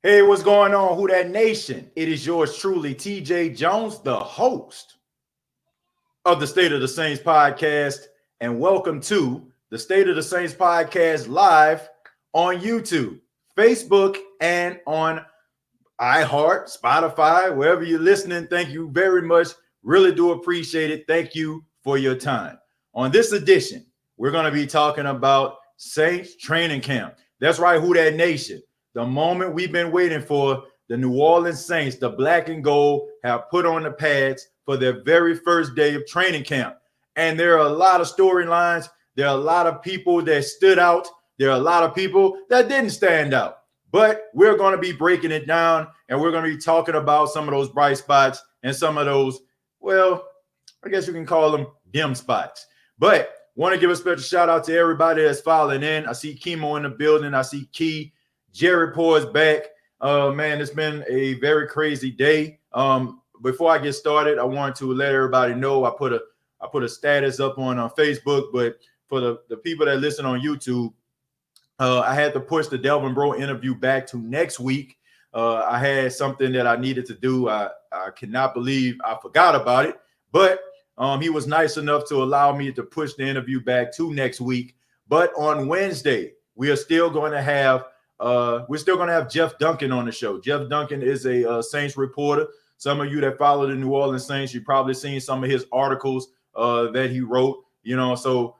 Hey, what's going on, Who That Nation? It is yours truly, TJ Jones, the host of the State of the Saints podcast, and welcome to the State of the Saints podcast live on YouTube, Facebook, and on iHeart, Spotify, wherever you're listening. Thank you very much. Really do appreciate it. Thank you for your time. On this edition, we're going to be talking about Saints training camp. That's right, Who That Nation. The moment we've been waiting for, the New Orleans Saints, the black and gold, have put on the pads for their very first day of training camp. And there are a lot of storylines. There are a lot of people that stood out. There are a lot of people that didn't stand out. But we're going to be breaking it down, and we're going to be talking about some of those bright spots and some of those, well, I guess you can call them dim spots. But want to give a special shout out to everybody that's filing in. I see Chemo in the building. I see Key. Jerry Poor is back. Man, it's been a very crazy day. Before I get started, I want to let everybody know I put a status up on Facebook, but for the people that listen on YouTube, I had to push the Delvin Bro interview back to next week. I had something that I needed to do. I cannot believe I forgot about it, but he was nice enough to allow me to push the interview back to next week. But on Wednesday, we are still going to have Jeff Duncan on the show. Jeff Duncan is a Saints reporter. Some of you that follow the New Orleans Saints, you've probably seen some of his articles that he wrote. So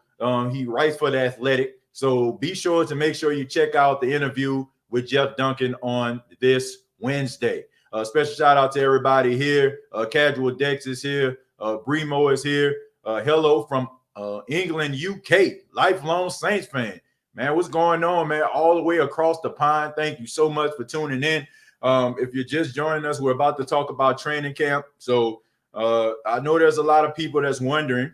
he writes for The Athletic. So be sure to make sure you check out the interview with Jeff Duncan on this Wednesday. Special shout out to everybody here. Casual Dex is here. Bremo is here. Hello from England, UK. Lifelong Saints fan. Man, what's going on, man? All the way across the pond. Thank you so much for tuning in. If you're just joining us, we're about to talk about training camp. So I know there's a lot of people that's wondering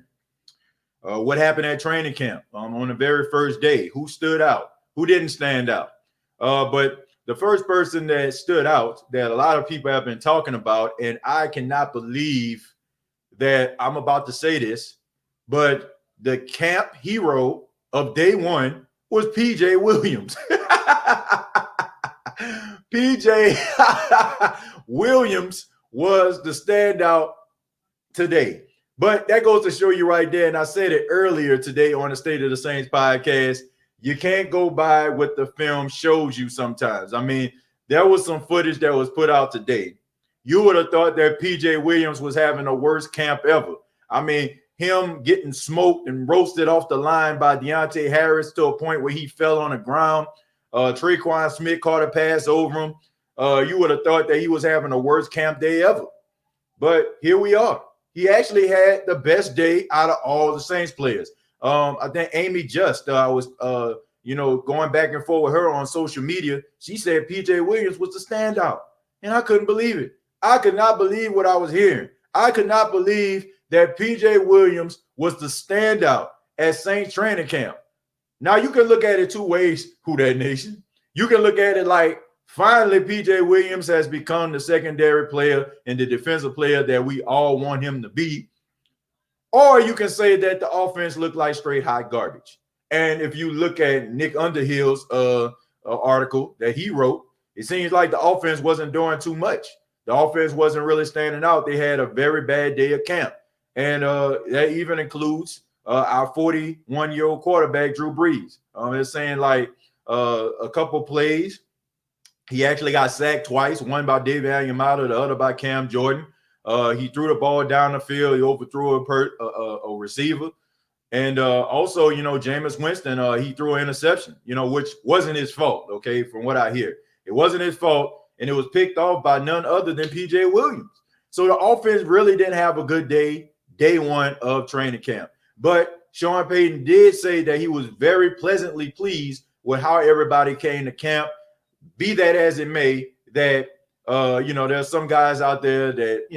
what happened at training camp on the very first day. Who stood out? Who didn't stand out? But the first person that stood out that a lot of people have been talking about, and I cannot believe that I'm about to say this, but the camp hero of day one was PJ Williams. PJ Williams was the standout today. But that goes to show you right there, and I said it earlier today on the State of the Saints podcast, you can't go by what the film shows you sometimes. I mean, there was some footage that was put out today. You would have thought that PJ Williams was having the worst camp ever. I mean, him getting smoked and roasted off the line by Deontay Harris to a point where he fell on the ground. Traquan Smith caught a pass over him. You would have thought that he was having the worst camp day ever. But here we are. He actually had the best day out of all the Saints players. I think Amy Just, I was going back and forth with her on social media. She said PJ Williams was the standout. And I couldn't believe it. I could not believe what I was hearing. I could not believe that PJ Williams was the standout at Saints training camp. Now, you can look at it two ways, Who That Nation. You can look at it like, finally, PJ Williams has become the secondary player and the defensive player that we all want him to be. Or you can say that the offense looked like straight hot garbage. And if you look at Nick Underhill's article that he wrote, it seems like the offense wasn't doing too much. The offense wasn't really standing out. They had a very bad day of camp. And that even includes our 41-year-old quarterback, Drew Brees. It's saying like a couple plays. He actually got sacked twice, one by David Onyemata, the other by Cam Jordan. He threw the ball down the field. He overthrew a receiver. And also, Jameis Winston, he threw an interception, which wasn't his fault, okay, from what I hear. It wasn't his fault, and it was picked off by none other than PJ Williams. So the offense really didn't have a good day one of training camp. But Sean Payton did say that he was very pleasantly pleased with how everybody came to camp. Be that as it may, that, there's some guys out there that,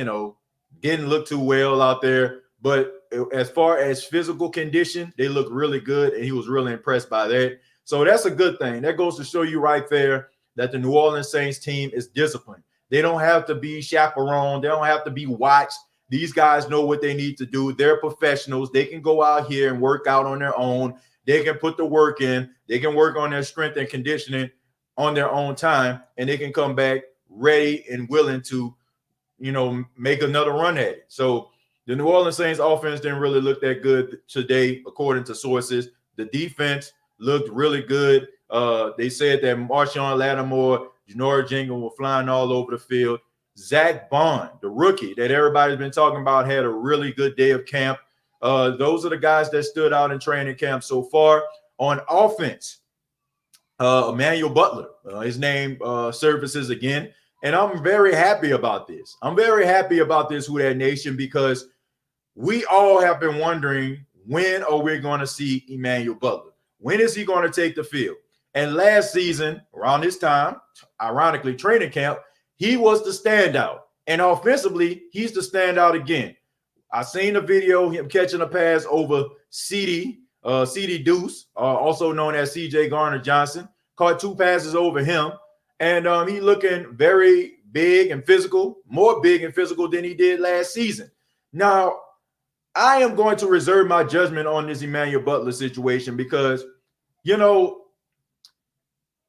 didn't look too well out there. But as far as physical condition, they look really good, and he was really impressed by that. So that's a good thing. That goes to show you right there that the New Orleans Saints team is disciplined. They don't have to be chaperoned. They don't have to be watched. These guys know what they need to do. They're professionals. They can go out here and work out on their own. They can put the work in. They can work on their strength and conditioning on their own time, and they can come back ready and willing to, make another run at it. So the New Orleans Saints offense didn't really look that good today, according to sources. The defense looked really good. They said that Marshawn Lattimore, Janoris Jenkins were flying all over the field. Zach Bond, the rookie that everybody's been talking about, had a really good day of camp. Those are the guys that stood out in training camp so far. On offense, Emmanuel Butler, his name surfaces again. And I'm very happy about this. I'm very happy about this, Who Dat Nation, because we all have been wondering, when are we going to see Emmanuel Butler? When is he going to take the field? And last season, around this time, ironically, training camp, he was the standout. And offensively, he's the standout again. I seen the video, him catching a pass over CD Deuce, also known as CJ Garner-Johnson, caught 2 passes over him. And he looking very big and physical, more big and physical than he did last season. Now, I am going to reserve my judgment on this Emmanuel Butler situation because,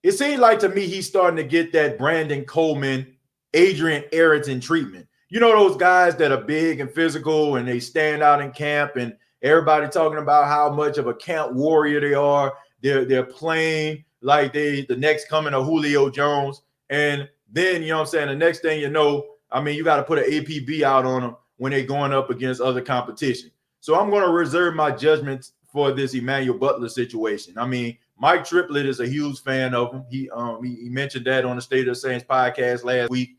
it seems like to me he's starting to get that Brandon Coleman, Adrian Ayrton treatment. Those guys that are big and physical and they stand out in camp and everybody talking about how much of a camp warrior they are. They're playing like the next coming of Julio Jones. And then, the next thing you know, you got to put an APB out on them when they're going up against other competition. So I'm going to reserve my judgment for this Emmanuel Butler situation. Mike Triplett is a huge fan of him. He mentioned that on the State of the Saints podcast last week.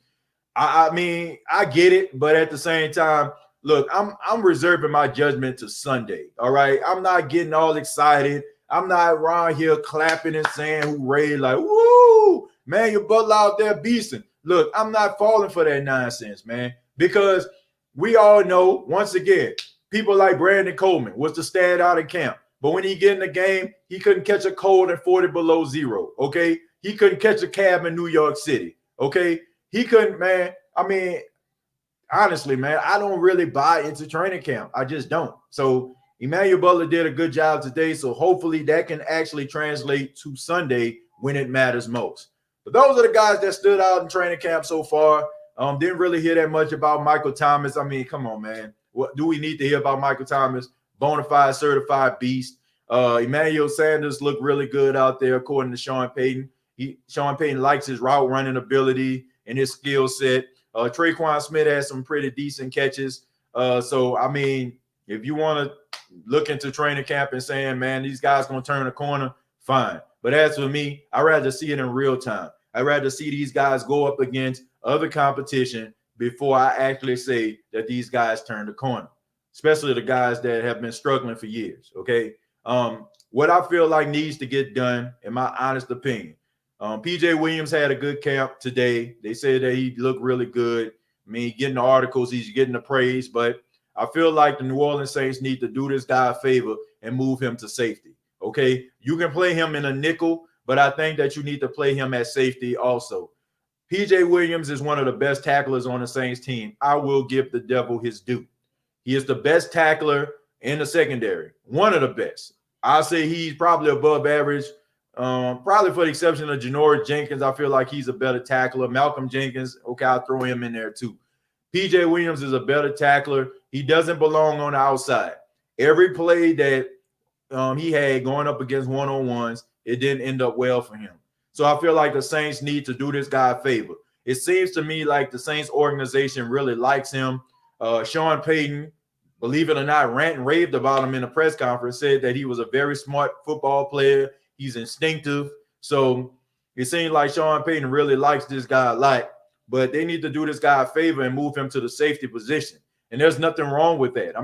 I get it, but at the same time, look, I'm reserving my judgment to Sunday. All right, I'm not getting all excited. I'm not around here clapping and saying hooray, like, woo, man, your Butler out there beasting. Look, I'm not falling for that nonsense, man, because we all know, once again, people like Brandon Coleman was the standout in camp. But when he get in the game, he couldn't catch a cold at 40 below zero, okay? He couldn't catch a cab in New York City, okay? He couldn't, man. Honestly, man, I don't really buy into training camp. I just don't. So Emmanuel Butler did a good job today, so hopefully that can actually translate to Sunday when it matters most. But those are the guys that stood out in training camp so far. Didn't really hear that much about Michael Thomas. Come on, man. What do we need to hear about Michael Thomas? Bonafide, certified beast. Emmanuel Sanders looked really good out there, according to Sean Payton. Sean Payton likes his route running ability and his skill set. Traquan Smith has some pretty decent catches. If you want to look into training camp and saying, man, these guys going to turn the corner, fine. But as for me, I'd rather see it in real time. I'd rather see these guys go up against other competition before I actually say that these guys turn the corner, especially the guys that have been struggling for years, okay? What I feel like needs to get done, in my honest opinion, P.J. Williams had a good camp today. They said that he looked really good. Getting the articles, he's getting the praise, but I feel like the New Orleans Saints need to do this guy a favor and move him to safety, okay? You can play him in a nickel, but I think that you need to play him at safety also. P.J. Williams is one of the best tacklers on the Saints team. I will give the devil his due. He is the best tackler in the secondary, one of the best. I'll say he's probably above average, probably for the exception of Janoris Jenkins. I feel like he's a better tackler. Malcolm Jenkins, okay, I'll throw him in there too. P.J. Williams is a better tackler. He doesn't belong on the outside. Every play that he had going up against one-on-ones, it didn't end up well for him. So I feel like the Saints need to do this guy a favor. It seems to me like the Saints organization really likes him. Sean Payton, believe it or not, rant and raved about him in a press conference, said that he was a very smart football player. He's instinctive. So it seems like Sean Payton really likes this guy a lot, but they need to do this guy a favor and move him to the safety position. And there's nothing wrong with that.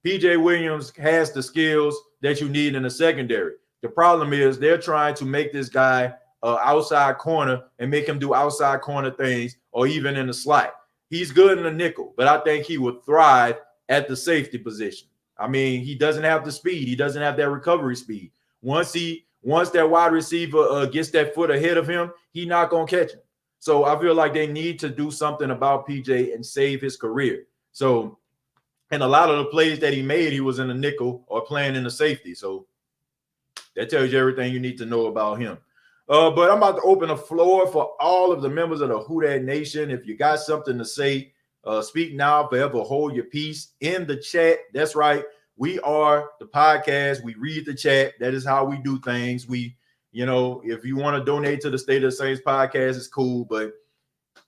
P.J. Williams has the skills that you need in the secondary. The problem is they're trying to make this guy outside corner and make him do outside corner things or even in the slot. He's good in the nickel, but I think he would thrive at the safety position. He doesn't have the speed. He doesn't have that recovery speed. Once that wide receiver gets that foot ahead of him, he's not going to catch him. So I feel like they need to do something about PJ and save his career. So, and a lot of the plays that he made, he was in the nickel or playing in the safety. So that tells you everything you need to know about him. But I'm about to open the floor for all of the members of the Who Dat Nation. If you got something to say, speak now, forever hold your peace in the chat. That's right. We are the podcast. We read the chat. That is how we do things. If you want to donate to the State of the Saints podcast, it's cool. But,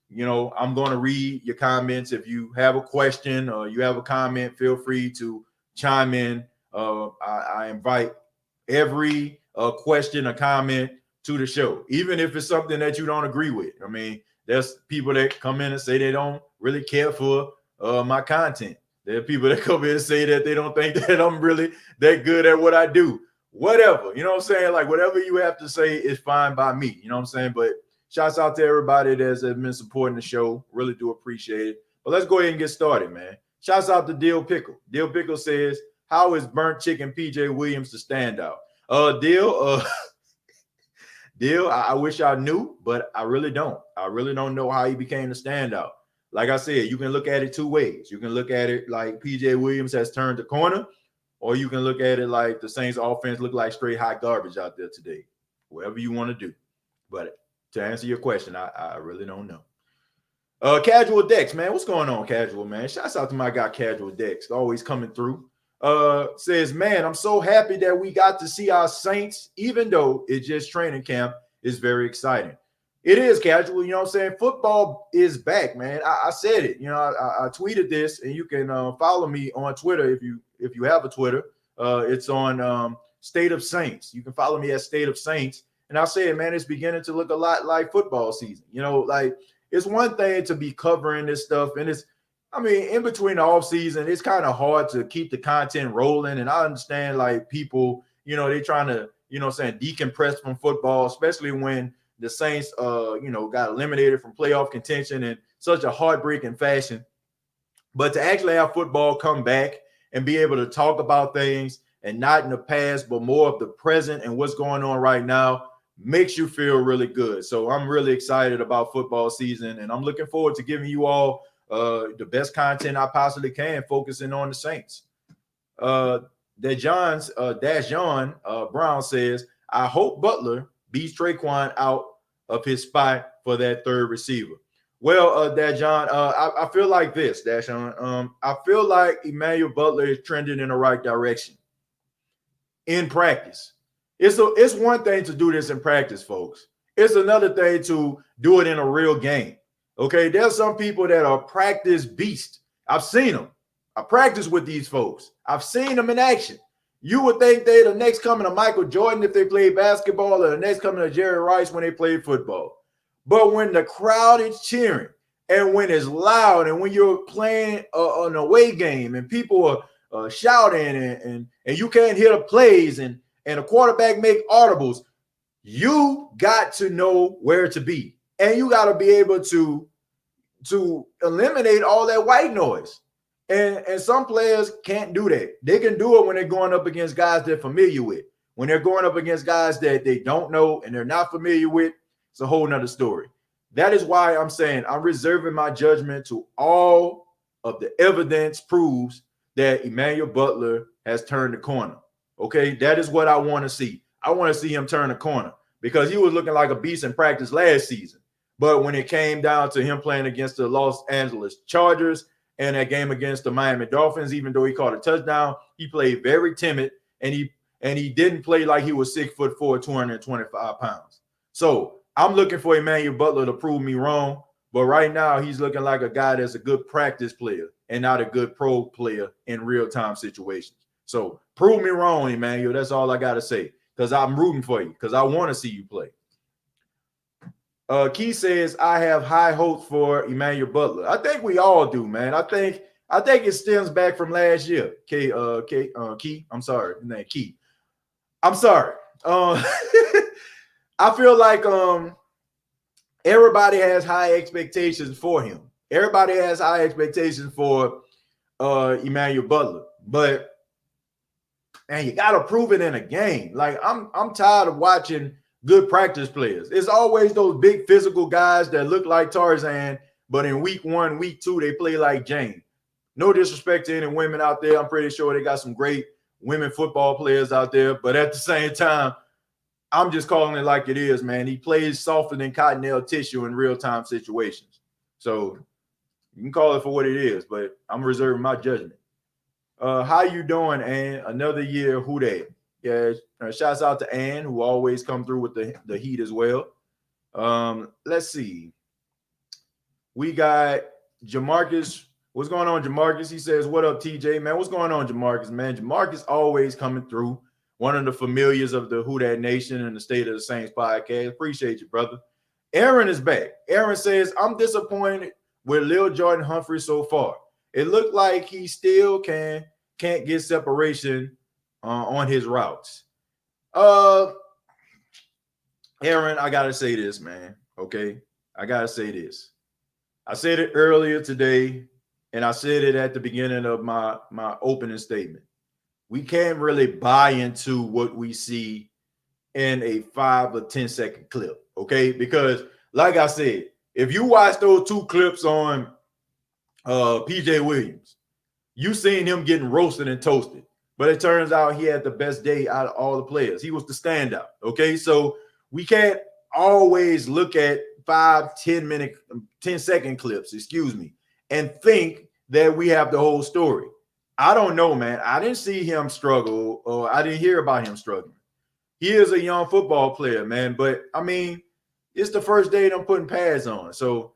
I'm going to read your comments. If you have a question or you have a comment, feel free to chime in. I invite every question or comment to the show, even if it's something that you don't agree with. I mean, there's people that come in and say they don't really care for my content. There are people that come in and say that they don't think that I'm really that good at what I do. Whatever, you know what I'm saying? Like, whatever you have to say is fine by me. You know what I'm saying? But shouts out to everybody that's been supporting the show. Really do appreciate it. But let's go ahead and get started, man. Shouts out to Dill Pickle. Dill Pickle says, how is Burnt Chicken PJ Williams the standout? Dill, I wish I knew, but I really don't. I really don't know how he became the standout. Like I said, you can look at it two ways. You can look at it like PJ Williams has turned the corner, or you can look at it like the Saints offense look like straight hot garbage out there today. Whatever you want to do. But to answer your question, I really don't know. Casual Dex, man. What's going on, Casual, man? Shouts out to my guy, Casual Dex. Always coming through. Says, man, I'm so happy that we got to see our Saints, even though it's just training camp. Is very exciting. It is, Casual. You know what I'm saying? Football is back, man. I said it. I tweeted this, and you can follow me on Twitter if you have a Twitter. It's on State of Saints. You can follow me at State of Saints. And I said, man, it's beginning to look a lot like football season. Like it's one thing to be covering this stuff, and in between the off season, it's kind of hard to keep the content rolling. And I understand like people, they're trying to, decompress from football, especially when the Saints, got eliminated from playoff contention in such a heartbreaking fashion. But to actually have football come back and be able to talk about things and not in the past, but more of the present and what's going on right now makes you feel really good. So I'm really excited about football season, and I'm looking forward to giving you all the best content I possibly can, focusing on the Saints. Dash John Brown says, I hope Butler beats Traquan out of his spot for that third receiver. Well, Dajon, I feel like this, Dajon. I feel like Emmanuel Butler is trending in the right direction in practice. It's one thing to do this in practice, folks. It's another thing to do it in a real game. Okay, there's some people that are practice beasts. I've seen them. I practice with these folks. I've seen them in action. You would think they're the next coming of Michael Jordan if they played basketball, or the next coming of Jerry Rice when they played football. But when the crowd is cheering, and when it's loud, and when you're playing an away game and people are shouting and you can't hear the plays and a quarterback make audibles, you got to know where to be. And you got to be able to eliminate all that white noise. And some players can't do that. They can do it when they're going up against guys they're familiar with. When they're going up against guys that they don't know and they're not familiar with, it's a whole nother story. That is why I'm saying I'm reserving my judgment to all of the evidence proves that Emmanuel Butler has turned the corner. Okay, that is what I want to see. I want to see him turn the corner because he was looking like a beast in practice last season. But when it came down to him playing against the Los Angeles Chargers and that game against the Miami Dolphins, even though he caught a touchdown, he played very timid, and he didn't play like he was 6'4", 225 pounds. So I'm looking for Emmanuel Butler to prove me wrong, but right now he's looking like a guy that's a good practice player and not a good pro player in real-time situations. So prove me wrong, Emmanuel. That's all I got to say, because I'm rooting for you, because I want to see you play. Key says, I have high hopes for Emmanuel Butler. I think we all do, man. I think it stems back from last year. Key, I'm sorry. His name Key. I'm sorry. I feel like everybody has high expectations for him. Everybody has high expectations for Emmanuel Butler. But man, you gotta prove it in a game. Like I'm tired of watching good practice players. It's always those big physical guys that look like Tarzan, but in week 1, week 2, they play like Jane. No disrespect to any women out there. I'm pretty sure they got some great women football players out there, but at the same time, I'm just calling it like it is, man. He plays softer than cottonelle tissue in real-time situations. So you can call it for what it is, but I'm reserving my judgment. How you doing, Ann? Another year, who that? Yeah, shouts out to Ann, who always come through with the heat as well. Let's see. We got Jamarcus. What's going on, Jamarcus? He says, what up, TJ? Man, what's going on, Jamarcus? Man, Jamarcus always coming through. One of the familiars of the Who Dat Nation and the State of the Saints podcast. Appreciate you, brother. Aaron is back. Aaron says, I'm disappointed with Lil Jordan Humphrey so far. It looked like he still can't get separation on his routes. Aaron, I gotta say this, man. Okay, I gotta say this. I said it earlier today, and I said it at the beginning of my opening statement. We can't really buy into what we see in a 5 or 10 second clip, okay? Because, like I said, if you watch those 2 clips on PJ Williams, you seen him getting roasted and toasted. But it turns out he had the best day out of all the players. He was the standout, okay? So we can't always look at 5, 10 second clips, and think that we have the whole story. I don't know, man. I didn't see him struggle, or I didn't hear about him struggling. He is a young football player, man. But I mean, it's the first day I'm putting pads on. So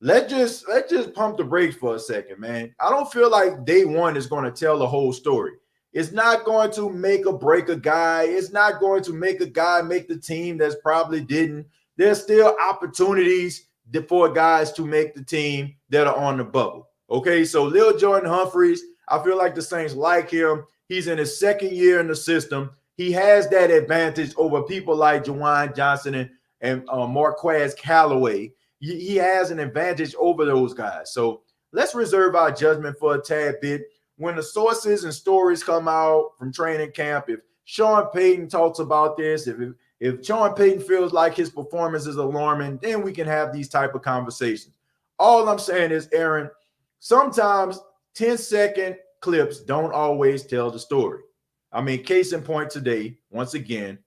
let's just pump the brakes for a second, man. I don't feel like day one is going to tell the whole story. It's not going to make or break a guy. It's not going to make a guy make the team that's probably didn't. There's still opportunities for guys to make the team that are on the bubble. Okay, so Lil Jordan Humphreys, I feel like the Saints like him. He's in his second year in the system. He has that advantage over people like Juwan Johnson and Marquez Callaway. He has an advantage over those guys. So let's reserve our judgment for a tad bit. When the sources and stories come out from training camp, if Sean Payton talks about this, if Sean Payton feels like his performance is alarming, then we can have these type of conversations. All I'm saying is, Aaron, sometimes 10-second clips don't always tell the story. I mean, case in point today, once again,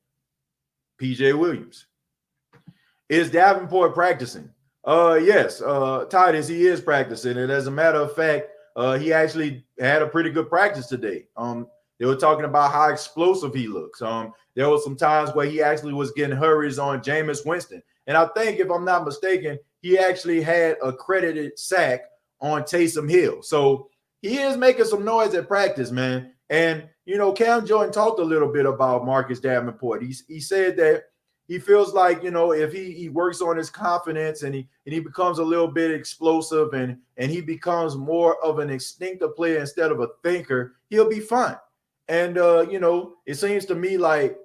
PJ Williams. Is Davenport practicing? Yes, Titus, he is practicing. And as a matter of fact, he actually had a pretty good practice today. They were talking about how explosive he looks. There were some times where he actually was getting hurries on Jameis Winston. And I think, if I'm not mistaken, he actually had a credited sack on Taysom Hill. So he is making some noise at practice, man. And, you know, Cam Jordan talked a little bit about Marcus Davenport. He said that he feels like, you know, if he works on his confidence and he becomes a little bit explosive and he becomes more of an instinctive player instead of a thinker, he'll be fine. And, you know, it seems to me like,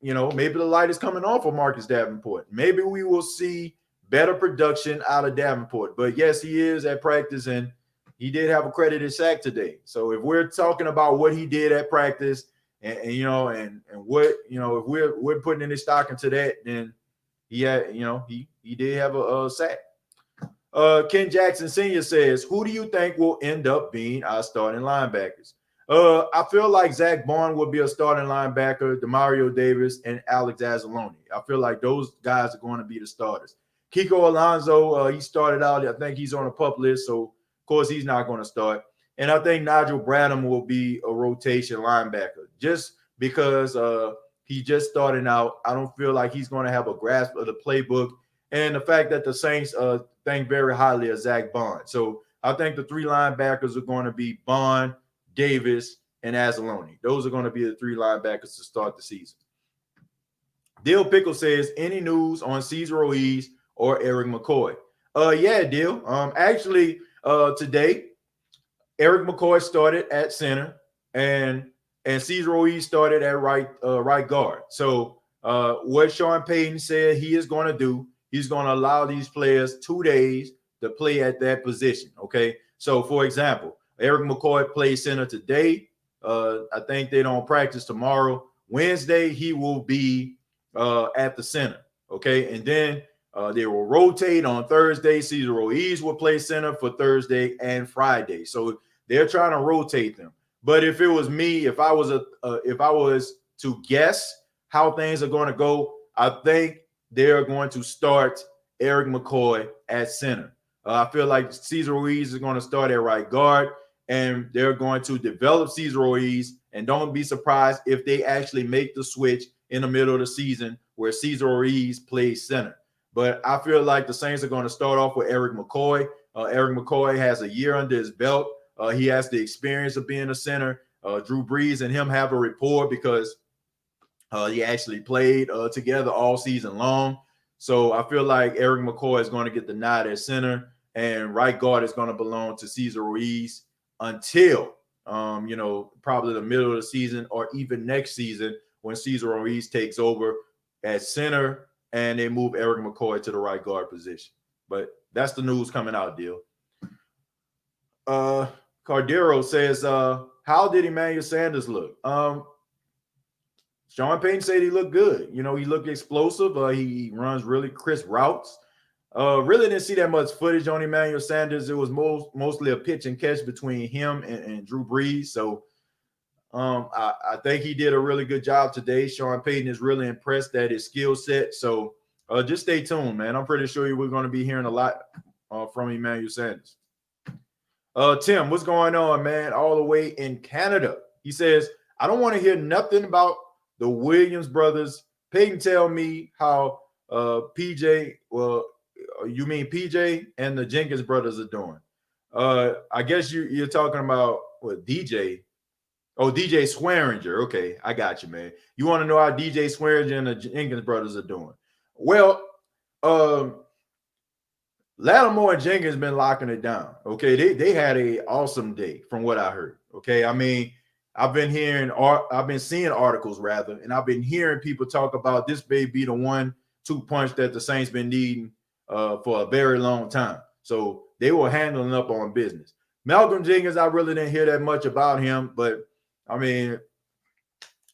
you know, maybe the light is coming on for Marcus Davenport. Maybe we will see better production out of Davenport. But, yes, he is at practice, and he did have a credited sack today. So if we're talking about what he did at practice, and you know, and what, you know, if we're putting any stock into that, then he had, you know, he did have a sack. Ken Jackson Sr. says, who do you think will end up being our starting linebackers? I feel like Zach Bond will be a starting linebacker, Demario Davis, and Alex Anzalone. I feel like those guys are going to be the starters. Kiko Alonso, he started out, I think he's on a pup list, so of course he's not going to start. And I think Nigel Bradham will be a rotation linebacker just because he's just starting out. I don't feel like he's going to have a grasp of the playbook, and the fact that the Saints think very highly of Zach Bond. So I think the 3 linebackers are going to be Bond, Davis, and Anzalone. Those are going to be the 3 linebackers to start the season. Dill Pickle says, any news on Cesar Ruiz or Eric McCoy? Yeah, Dill. Actually, today, Eric McCoy started at center, and Cesar Ruiz started at right guard. So what Sean Payton said he is going to do, he's going to allow these players 2 days to play at that position. Okay. So for example, Eric McCoy plays center today. I think they don't practice tomorrow. Wednesday, he will be at the center. Okay. And then they will rotate on Thursday. Cesar Ruiz will play center for Thursday and Friday. So they're trying to rotate them. But if it was me, if I was to guess how things are going to go, I think they're going to start Eric McCoy at center. I feel like Cesar Ruiz is going to start at right guard, and they're going to develop Cesar Ruiz. And don't be surprised if they actually make the switch in the middle of the season where Cesar Ruiz plays center. But I feel like the Saints are going to start off with Eric McCoy. Eric McCoy has a year under his belt. He has the experience of being a center. Drew Brees and him have a rapport because he actually played together all season long. So I feel like Eric McCoy is going to get the nod at center, and right guard is going to belong to Cesar Ruiz until, probably the middle of the season or even next season when Cesar Ruiz takes over at center and they move Eric McCoy to the right guard position. But that's the news coming out, Deal. Cardero says, how did Emmanuel Sanders look? Sean Payton said he looked good. He looked explosive. He runs really crisp routes. Really didn't see that much footage on Emmanuel Sanders. It was mostly a pitch and catch between him and Drew Brees. So I think he did a really good job today. Sean Payton is really impressed at his skill set. So just stay tuned, man. I'm pretty sure we're going to be hearing a lot from Emmanuel Sanders. Tim, what's going on, man? All the way in Canada. He says, I don't want to hear nothing about the Williams brothers. Peyton, tell me how PJ, well, you mean PJ and the Jenkins brothers are doing. I guess you're talking about what, DJ? Oh, DJ Swearinger. Okay, I got you, man. You want to know how DJ Swearinger and the Jenkins brothers are doing. Well, Lattimore and Jenkins been locking it down. Okay, they had a awesome day from what I heard. Okay, I mean, I've been seeing articles rather, and I've been hearing people talk about this may be the 1-2 punch that the Saints been needing for a very long time. So they were handling up on business. Malcolm Jenkins, I really didn't hear that much about him, but I mean,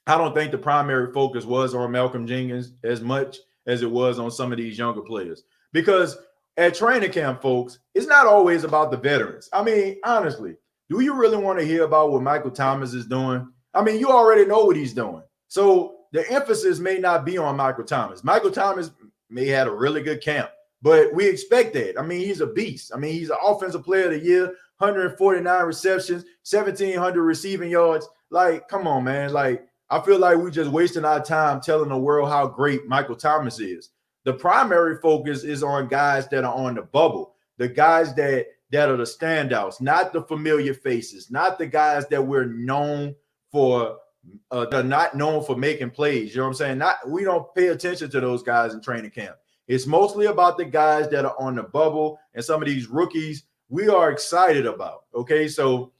I don't think the primary focus was on Malcolm Jenkins as much as it was on some of these younger players. Because at training camp, folks, it's not always about the veterans. I mean, honestly, do you really want to hear about what Michael Thomas is doing? I mean, you already know what he's doing. So the emphasis may not be on Michael Thomas. Michael Thomas may have had a really good camp, but we expect that. I mean, he's a beast. I mean, he's an offensive player of the year, 149 receptions, 1,700 receiving yards. Like, come on, man. Like, I feel like we're just wasting our time telling the world how great Michael Thomas is. The primary focus is on guys that are on the bubble, the guys that are the standouts, not the familiar faces, not the guys that we're known for, they're not known for making plays. You know what I'm saying? We don't pay attention to those guys in training camp. It's mostly about the guys that are on the bubble and some of these rookies we are excited about. Okay, so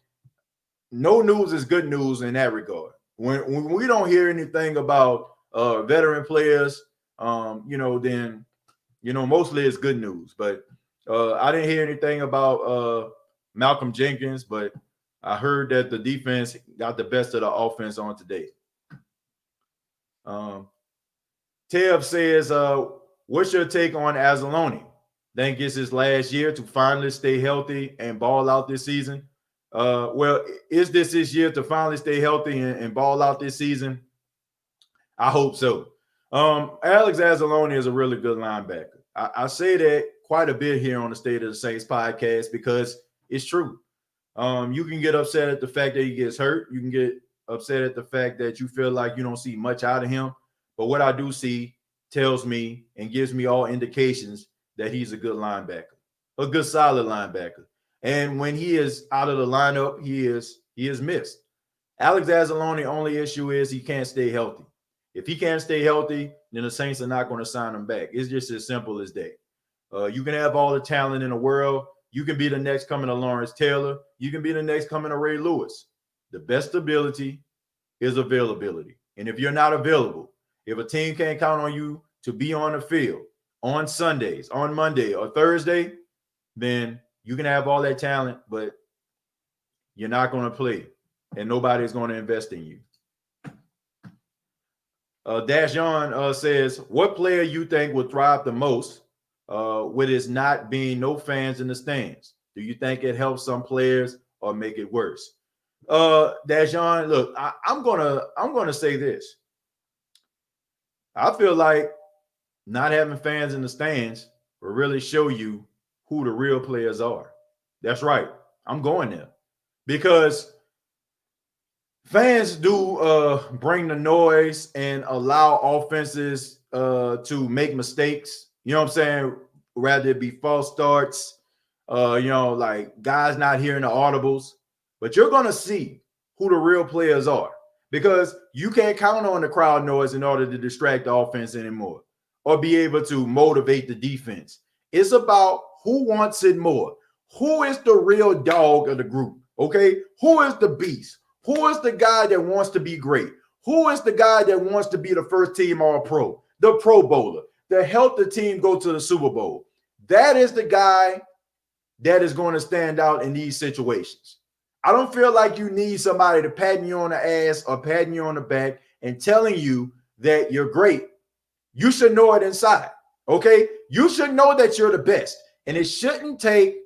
no news is good news in that regard. When we don't hear anything about veteran players, then mostly it's good news. But I didn't hear anything about Malcolm Jenkins, but I heard that the defense got the best of the offense on today. Tev says, what's your take on Anzalone? Think it's his last year to finally stay healthy and ball out this season? Well, is this his year to finally stay healthy and ball out this season? I hope so. Alex Anzalone is a really good linebacker. I say that quite a bit here on the State of the Saints podcast because it's true. You can get upset at the fact that he gets hurt. You can get upset at the fact that you feel like you don't see much out of him. But what I do see tells me and gives me all indications that he's a good linebacker, a good solid linebacker. And when he is out of the lineup, he is missed. Alex Anzalone's only issue is he can't stay healthy. If he can't stay healthy, then the Saints are not going to sign him back. It's just as simple as that. You can have all the talent in the world. You can be the next coming of Lawrence Taylor. You can be the next coming of Ray Lewis. The best ability is availability. And if you're not available, if a team can't count on you to be on the field on Sundays, on Monday or Thursday, then you can have all that talent, but you're not going to play, and nobody's going to invest in you. Dashawn says, what player you think would thrive the most with its not being no fans in the stands? Do you think it helps some players or make it worse? Dashawn, look, I'm gonna say this. I feel like not having fans in the stands will really show you who the real players are. That's right. I'm going there because fans do bring the noise and allow offenses to make mistakes. You know what I'm saying? Rather it be false starts, like guys not hearing the audibles. But you're going to see who the real players are because you can't count on the crowd noise in order to distract the offense anymore or be able to motivate the defense. It's about who wants it more. Who is the real dog of the group? Okay. Who is the beast? Who is the guy that wants to be great? Who is the guy that wants to be the first team All-Pro, the Pro Bowler, that helped the team go to the Super Bowl? That is the guy that is going to stand out in these situations. I don't feel like you need somebody to pat you on the ass or patting you on the back and telling you that you're great. You should know it inside, okay? You should know that you're the best, and it shouldn't take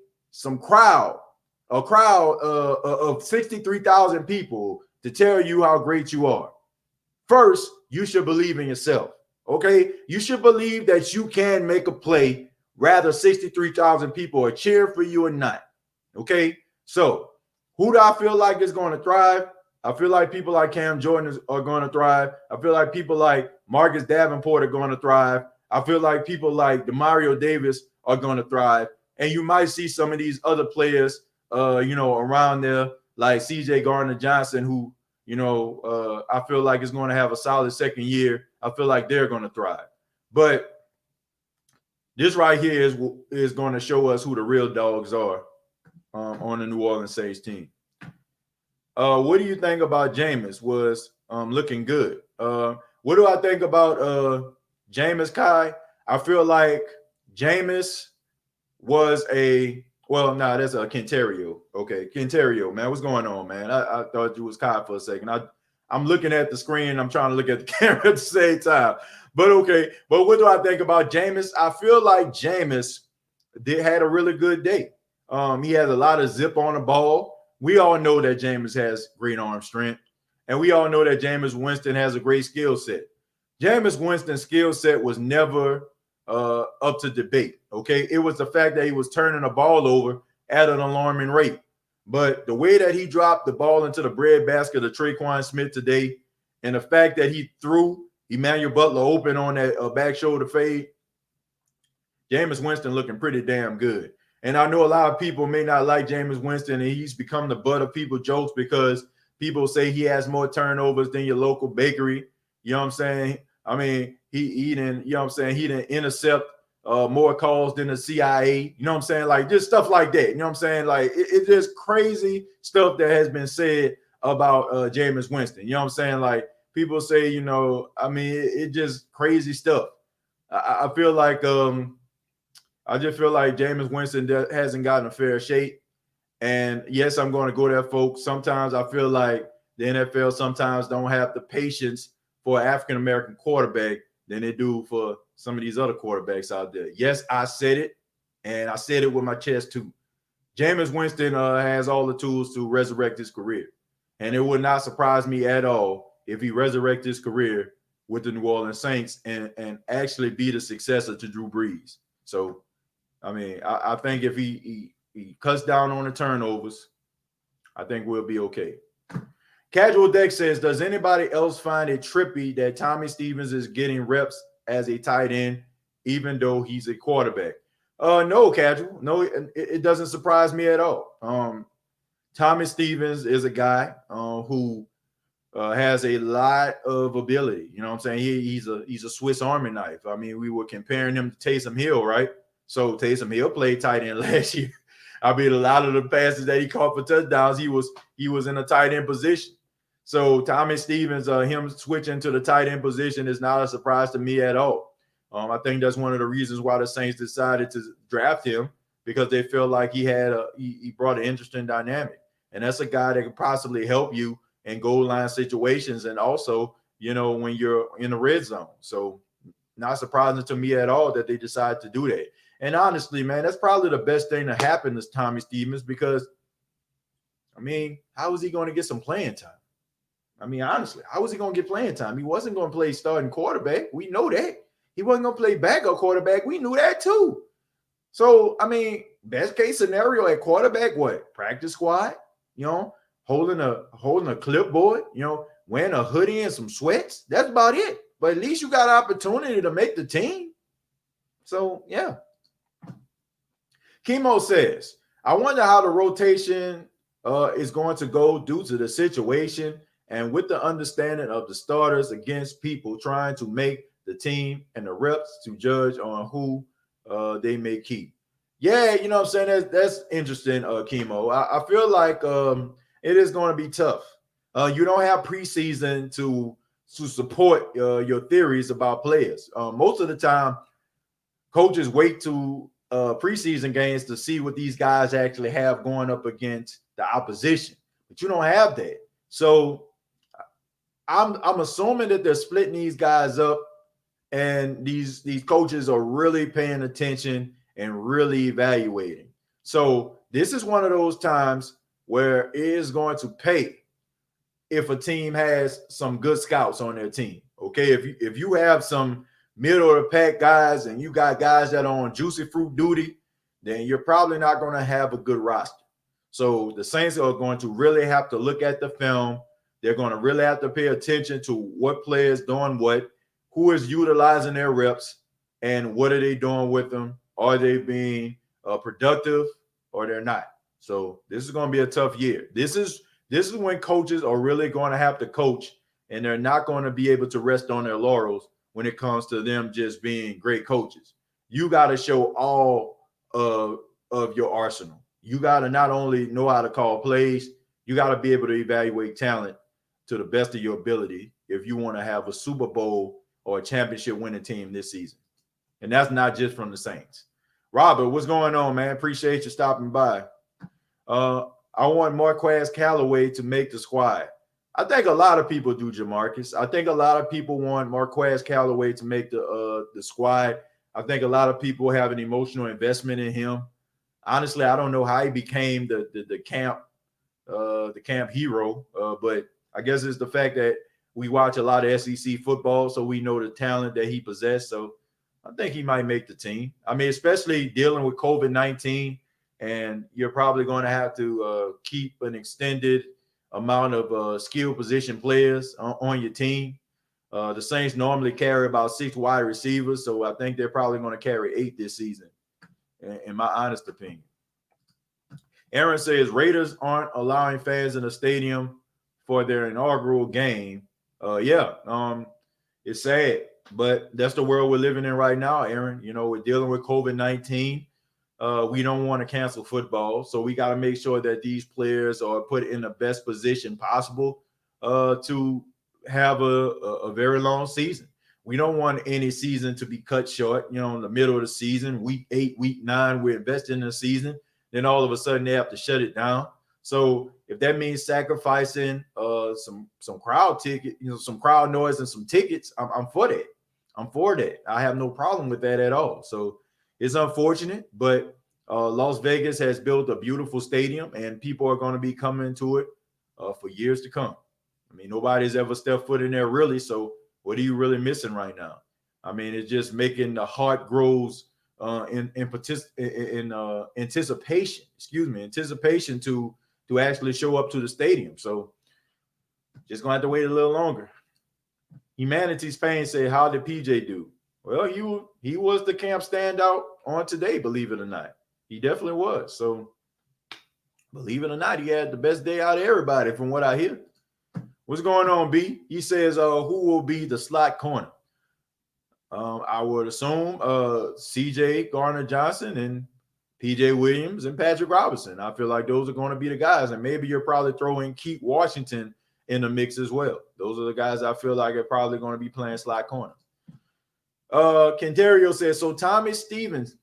a crowd of 63,000 people to tell you how great you are. First, you should believe in yourself, okay? You should believe that you can make a play, rather 63,000 people are cheering for you or not, okay? So, who do I feel like is going to thrive? I feel like people like Cam Jordan are going to thrive. I feel like people like Marcus Davenport are going to thrive. I feel like people like Demario Davis are going to thrive. And you might see some of these other players, around there, like CJ Gardner-Johnson, who, I feel like is going to have a solid second year. I feel like they're going to thrive. But this right here is going to show us who the real dogs are on the New Orleans Saints team. What do you think about Jameis? Was looking good. What do I think about Jameis, Kai? I feel like Jameis was that's a Quinterio. Okay, Quinterio, man. What's going on, man? I thought you was Kai for a second. I'm looking at the screen. I'm trying to look at the camera at the same time. But okay. But what do I think about Jameis? I feel like Jameis had a really good day. He has a lot of zip on the ball. We all know that Jameis has great arm strength. And we all know that Jameis Winston has a great skill set. Jameis Winston's skill set was never up to debate, okay? It was the fact that he was turning the ball over at an alarming rate. But the way that he dropped the ball into the breadbasket of Traquan Smith today, and the fact that he threw Emmanuel Butler open on that back shoulder fade, Jameis Winston looking pretty damn good. And I know a lot of people may not like Jameis Winston, and he's become the butt of people's jokes because people say he has more turnovers than your local bakery. You know what I'm saying? I mean, he didn't, he didn't intercept more calls than the CIA. You know what I'm saying? Like, just stuff like that. You know what I'm saying? Like, it's just crazy stuff that has been said about Jameis Winston. You know what I'm saying? Like, people say, it's just crazy stuff. I feel like I just feel like Jameis Winston hasn't gotten a fair shake. And yes, I'm going to go there, folks. Sometimes I feel like the NFL sometimes don't have the patience for an African-American quarterback than they do for some of these other quarterbacks out there. Yes, I said it, and I said it with my chest too. Jameis Winston has all the tools to resurrect his career. And it would not surprise me at all if he resurrects his career with the New Orleans Saints and actually be the successor to Drew Brees. So, I think if he cuts down on the turnovers, I think we'll be okay. Casual Deck says, does anybody else find it trippy that Tommy Stevens is getting reps as a tight end, even though he's a quarterback? No, Casual. No, it doesn't surprise me at all. Tommy Stevens is a guy who has a lot of ability. You know what I'm saying? He's a Swiss Army knife. I mean, we were comparing him to Taysom Hill, right? So Taysom Hill played tight end last year. A lot of the passes that he caught for touchdowns, he was in a tight end position. So Tommy Stevens, him switching to the tight end position is not a surprise to me at all. I think that's one of the reasons why the Saints decided to draft him, because they feel like he brought an interesting dynamic. And that's a guy that could possibly help you in goal line situations and also, when you're in the red zone. So not surprising to me at all that they decided to do that. And honestly, man, that's probably the best thing to happen to Tommy Stevens because, how is he going to get some playing time? I mean, honestly, how was he going to get playing time? He wasn't going to play starting quarterback. We know that. He wasn't going to play backup quarterback. We knew that too. So, I mean, best case scenario at quarterback, what? Practice squad, holding a clipboard, wearing a hoodie and some sweats. That's about it. But at least you got an opportunity to make the team. So, yeah. Chemo says, I wonder how the rotation is going to go due to the situation and with the understanding of the starters against people trying to make the team and the reps to judge on who they may keep. Yeah, you know what I'm saying? That's interesting, Chemo. I feel like it is going to be tough. You don't have preseason to support your theories about players. Most of the time, coaches wait to preseason games to see what these guys actually have going up against the opposition. But you don't have that. So I'm assuming that they're splitting these guys up, and these coaches are really paying attention and really evaluating. So this is one of those times where it is going to pay if a team has some good scouts on their team. Okay, if you have some middle of the pack guys and you got guys that are on juicy fruit duty, then you're probably not going to have a good roster. So the Saints are going to really have to look at the film. They're going to really have to pay attention to what players doing what, who is utilizing their reps, and what are they doing with them. Are they being productive or they're not? So this is going to be a tough year. This is when coaches are really going to have to coach, and they're not going to be able to rest on their laurels when it comes to them just being great coaches. You got to show all of your arsenal. You got to not only know how to call plays, you got to be able to evaluate talent to the best of your ability if you want to have a Super Bowl or a championship winning team this season. And that's not just from the Saints. Robert, what's going on, man? Appreciate you stopping by. I want Marquez Callaway to make the squad. I think a lot of people do, Jamarcus. I think a lot of people want Marquez Callaway to make the squad. I think a lot of people have an emotional investment in him. Honestly, I don't know how he became the camp hero, but I guess it's the fact that we watch a lot of SEC football, so we know the talent that he possessed. So I think he might make the team. I mean, especially dealing with COVID-19, and you're probably going to have to keep an extended amount of skill position players on your team. The Saints normally carry about 6 wide receivers, so I think they're probably going to carry 8 this season, in my honest opinion. Aaron says Raiders aren't allowing fans in the stadium for their inaugural game. It's sad, but that's the world we're living in right now, Aaron. We're dealing with COVID-19. We don't want to cancel football, so we got to make sure that these players are put in the best position possible to have a very long season. We don't want any season to be cut short, in the middle of the season, week 8, week 9, we're investing in the season. Then all of a sudden they have to shut it down. So if that means sacrificing some crowd ticket, some crowd noise and some tickets, I'm for that. I'm for that. I have no problem with that at all. So it's unfortunate, but Las Vegas has built a beautiful stadium, and people are going to be coming to it for years to come. I mean, nobody's ever stepped foot in there really. So what are you really missing right now? I mean, it's just making the heart grows in anticipation to actually show up to the stadium. So just gonna have to wait a little longer. Humanity's Pain say, how did PJ do? Well, he was the camp standout on today, believe it or not. He definitely was. So believe it or not, he had the best day out of everybody from what I hear. What's going on, B? He says, who will be the slot corner? I would assume CJ Gardner-Johnson and PJ Williams and Patrick Robinson. I feel like those are going to be the guys. And maybe you're probably throwing Keith Washington in the mix as well. Those are the guys I feel like are probably going to be playing slot corner. Kendario says, so Tommy Stevens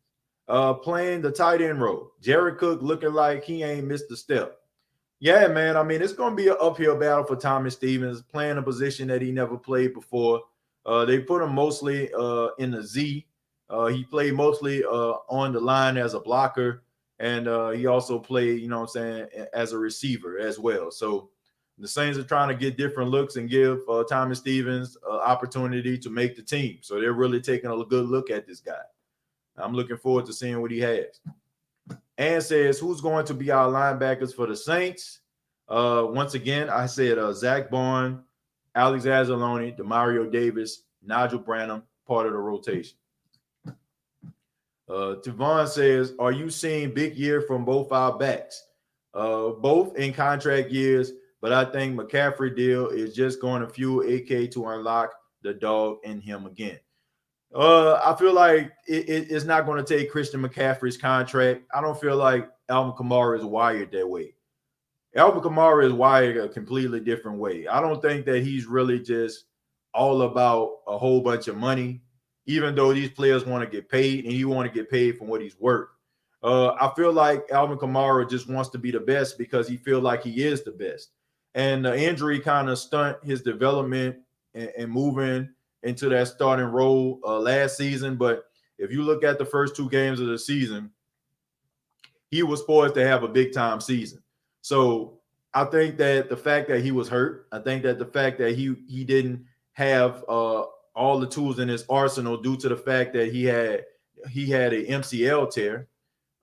playing the tight end role. Jared Cook looking like he ain't missed a step. Yeah, man. I mean, it's going to be an uphill battle for Tommy Stevens, playing a position that he never played before. They put him mostly in the Z. He played mostly on the line as a blocker, and he also played, as a receiver as well. So The Saints are trying to get different looks and give Thomas Stevens an opportunity to make the team. So they're really taking a good look at this guy. I'm looking forward to seeing what he has. And says, who's going to be our linebackers for the Saints? Once again, I said Zach Bourne, Alex Anzalone, Demario Davis, Nigel Branham, part of the rotation. Tavon says, are you seeing big year from both our backs? Both in contract years, but I think McCaffrey deal is just going to fuel AK to unlock the dog in him again. I feel like it's not going to take Christian McCaffrey's contract. I don't feel like Alvin Kamara is wired that way. Alvin Kamara is wired a completely different way. I don't think that he's really just all about a whole bunch of money, even though these players want to get paid and you want to get paid for what he's worth. I feel like Alvin Kamara just wants to be the best because he feels like he is the best. And the injury kind of stunt his development and moving into that starting role last season. But if you look at the first 2 games of the season, he was poised to have a big-time season. So I think that the fact that he was hurt, I think that the fact that he didn't have all the tools in his arsenal due to the fact that he had an MCL tear,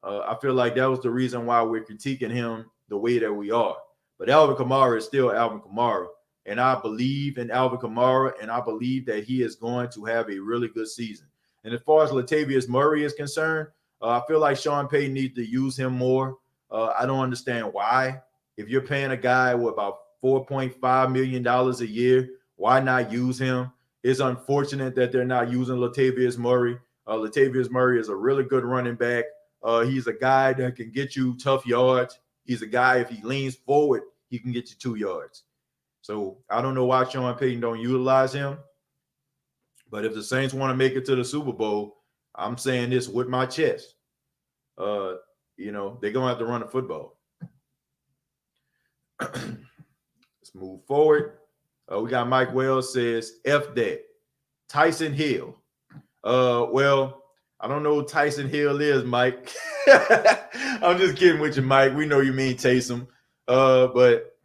I feel like that was the reason why we're critiquing him the way that we are. But Alvin Kamara is still Alvin Kamara. And I believe in Alvin Kamara, and I believe that he is going to have a really good season. And as far as Latavius Murray is concerned, I feel like Sean Payton needs to use him more. I don't understand why. If you're paying a guy with about $4.5 million a year, why not use him? It's unfortunate that they're not using Latavius Murray. Latavius Murray is a really good running back. He's a guy that can get you tough yards. He's a guy, if he leans forward, he can get you 2 yards. So I don't know why Sean Payton don't utilize him. But if the Saints want to make it to the Super Bowl, I'm saying this with my chest. They're going to have to run the football. Let's move forward. We got Mike Wells says, F that. Tyson Hill. Well, I don't know who Tyson Hill is, Mike. I'm just kidding with you, Mike. We know you mean Taysom. But,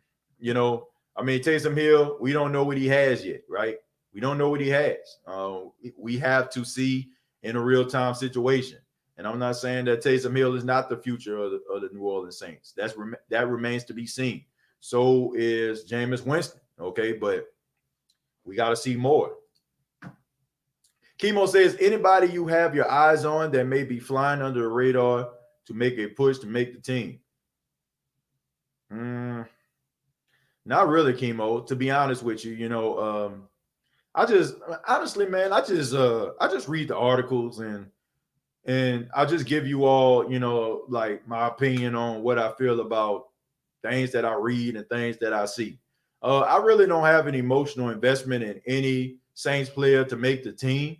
Taysom Hill, we don't know what he has yet, right? We don't know what he has. We have to see in a real-time situation. And I'm not saying that Taysom Hill is not the future of the New Orleans Saints. That remains to be seen. So is Jameis Winston, okay? But we got to see more. Chemo says, anybody you have your eyes on that may be flying under the radar to make a push to make the team? Not really, Chemo. To be honest with you, I just read the articles and I just give you all, like my opinion on what I feel about things that I read and things that I see. I really don't have an emotional investment in any Saints player to make the team.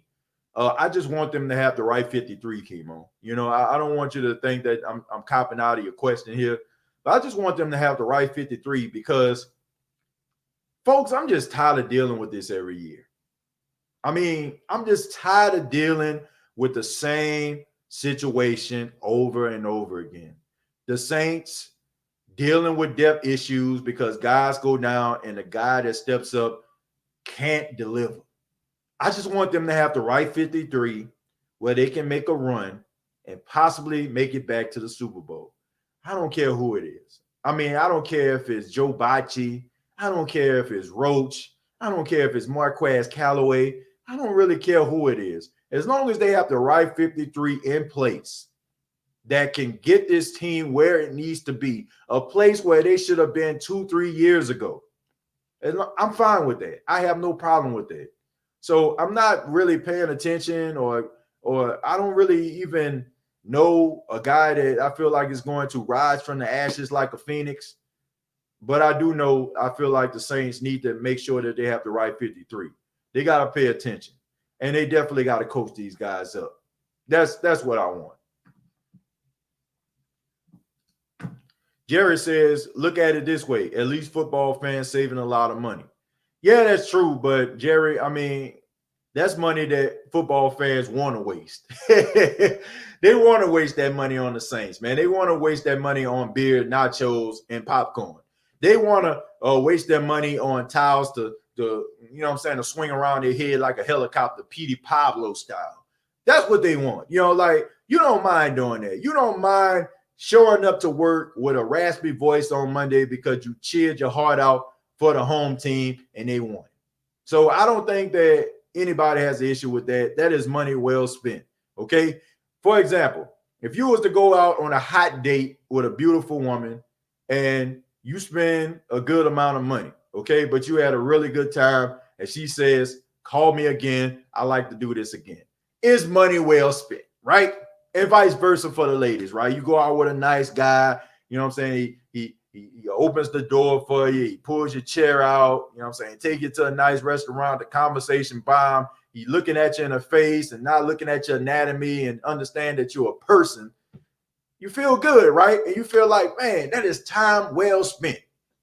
I just want them to have the right 53, Chemo. I don't want you to think that I'm copping out of your question here, but I just want them to have the right 53 because, folks, I'm just tired of dealing with this every year. I'm just tired of dealing with the same situation over and over again. The Saints dealing with depth issues because guys go down and the guy that steps up can't deliver. I just want them to have the right 53 where they can make a run and possibly make it back to the Super Bowl. I don't care who it is. I don't care if it's Joe Bacci. I don't care if it's Roach. I don't care if it's Marquez Callaway. I don't really care who it is. As long as they have the right 53 in place that can get this team where it needs to be, a place where they should have been 2-3 years ago. I'm fine with that. I have no problem with that. So I'm not really paying attention or I don't really even know a guy that I feel like is going to rise from the ashes like a phoenix. But I do know I feel like the Saints need to make sure that they have the right 53. They got to pay attention. And they definitely got to coach these guys up. That's what I want. Jerry says, look at it this way. At least football fans saving a lot of money. Yeah, that's true. But, Jerry, that's money that football fans want to waste. They want to waste that money on the Saints, man. They want to waste that money on beer, nachos, and popcorn. They want to waste their money on towels to to swing around their head like a helicopter, Petey Pablo style. That's what they want. Like, you don't mind doing that. You don't mind showing up to work with a raspy voice on Monday because you cheered your heart out for the home team and they won. So I don't think that anybody has an issue with that. That is money well spent. Okay. For example, if you was to go out on a hot date with a beautiful woman and you spend a good amount of money, okay, but you had a really good time and she says, call me again. I like to do this again. Is money well spent, right? And vice versa for the ladies, right? You go out with a nice guy, you know what I'm saying? He opens the door for you. He pulls your chair out, you know what I'm saying? Take you to a nice restaurant, the conversation bomb. He looking at you in the face and not looking at your anatomy and understand that you're a person. You feel good, right? And you feel like, man, that is time well spent,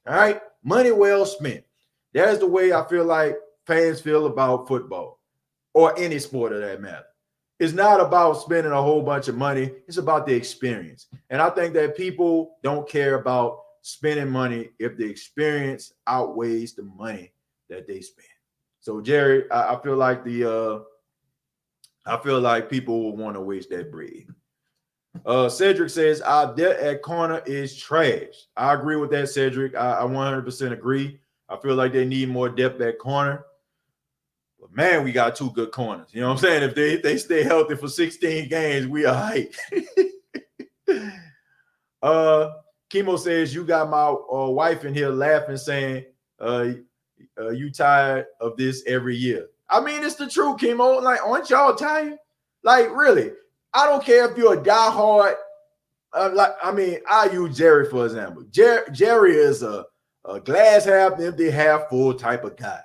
all right? Money well spent. That is the way I feel like fans feel about football or any sport of that matter. It's not about spending a whole bunch of money. It's about the experience. And I think that people don't care about spending money if the experience outweighs the money that they spend. So, Jerry, I feel like people will want to waste that bread. Cedric says our depth at corner is trash. I agree with that, Cedric. I 100% agree. I feel like they need more depth at corner. But man, we got two good corners. You know what I'm saying? If they stay healthy for 16 games, we are hype. Chemo says you got my wife in here laughing, saying you tired of this every year. I mean, it's the truth, Chemo. Like, aren't y'all tired? Like, really? I don't care if you're a diehard. I use Jerry for example. Jerry is a glass half empty, half full type of guy.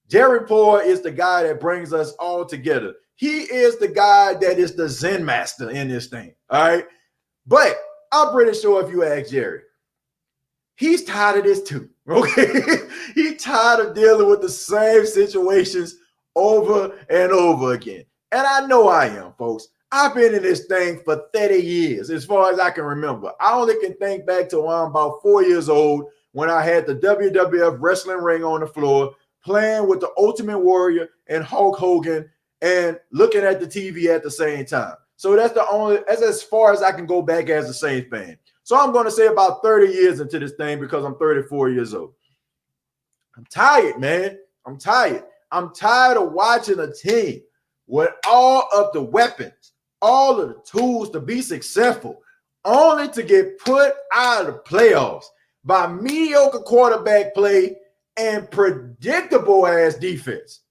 Jerry Poor is the guy that brings us all together. He is the guy that is the Zen master in this thing. All right. But I'm pretty sure if you ask Jerry, he's tired of this too. Okay. He's tired of dealing with the same situations over and over again. And I know I am, folks. I've been in this thing for 30 years, as far as I can remember. I only can think back to when I'm about 4 years old when I had the WWF wrestling ring on the floor, playing with the Ultimate Warrior and Hulk Hogan and looking at the TV at the same time. So that's as far as I can go back as a Saints fan. So I'm going to say about 30 years into this thing because I'm 34 years old. I'm tired, man. I'm tired. I'm tired of watching a team with all of the weapons, all of the tools to be successful, only to get put out of the playoffs by mediocre quarterback play and predictable ass defense.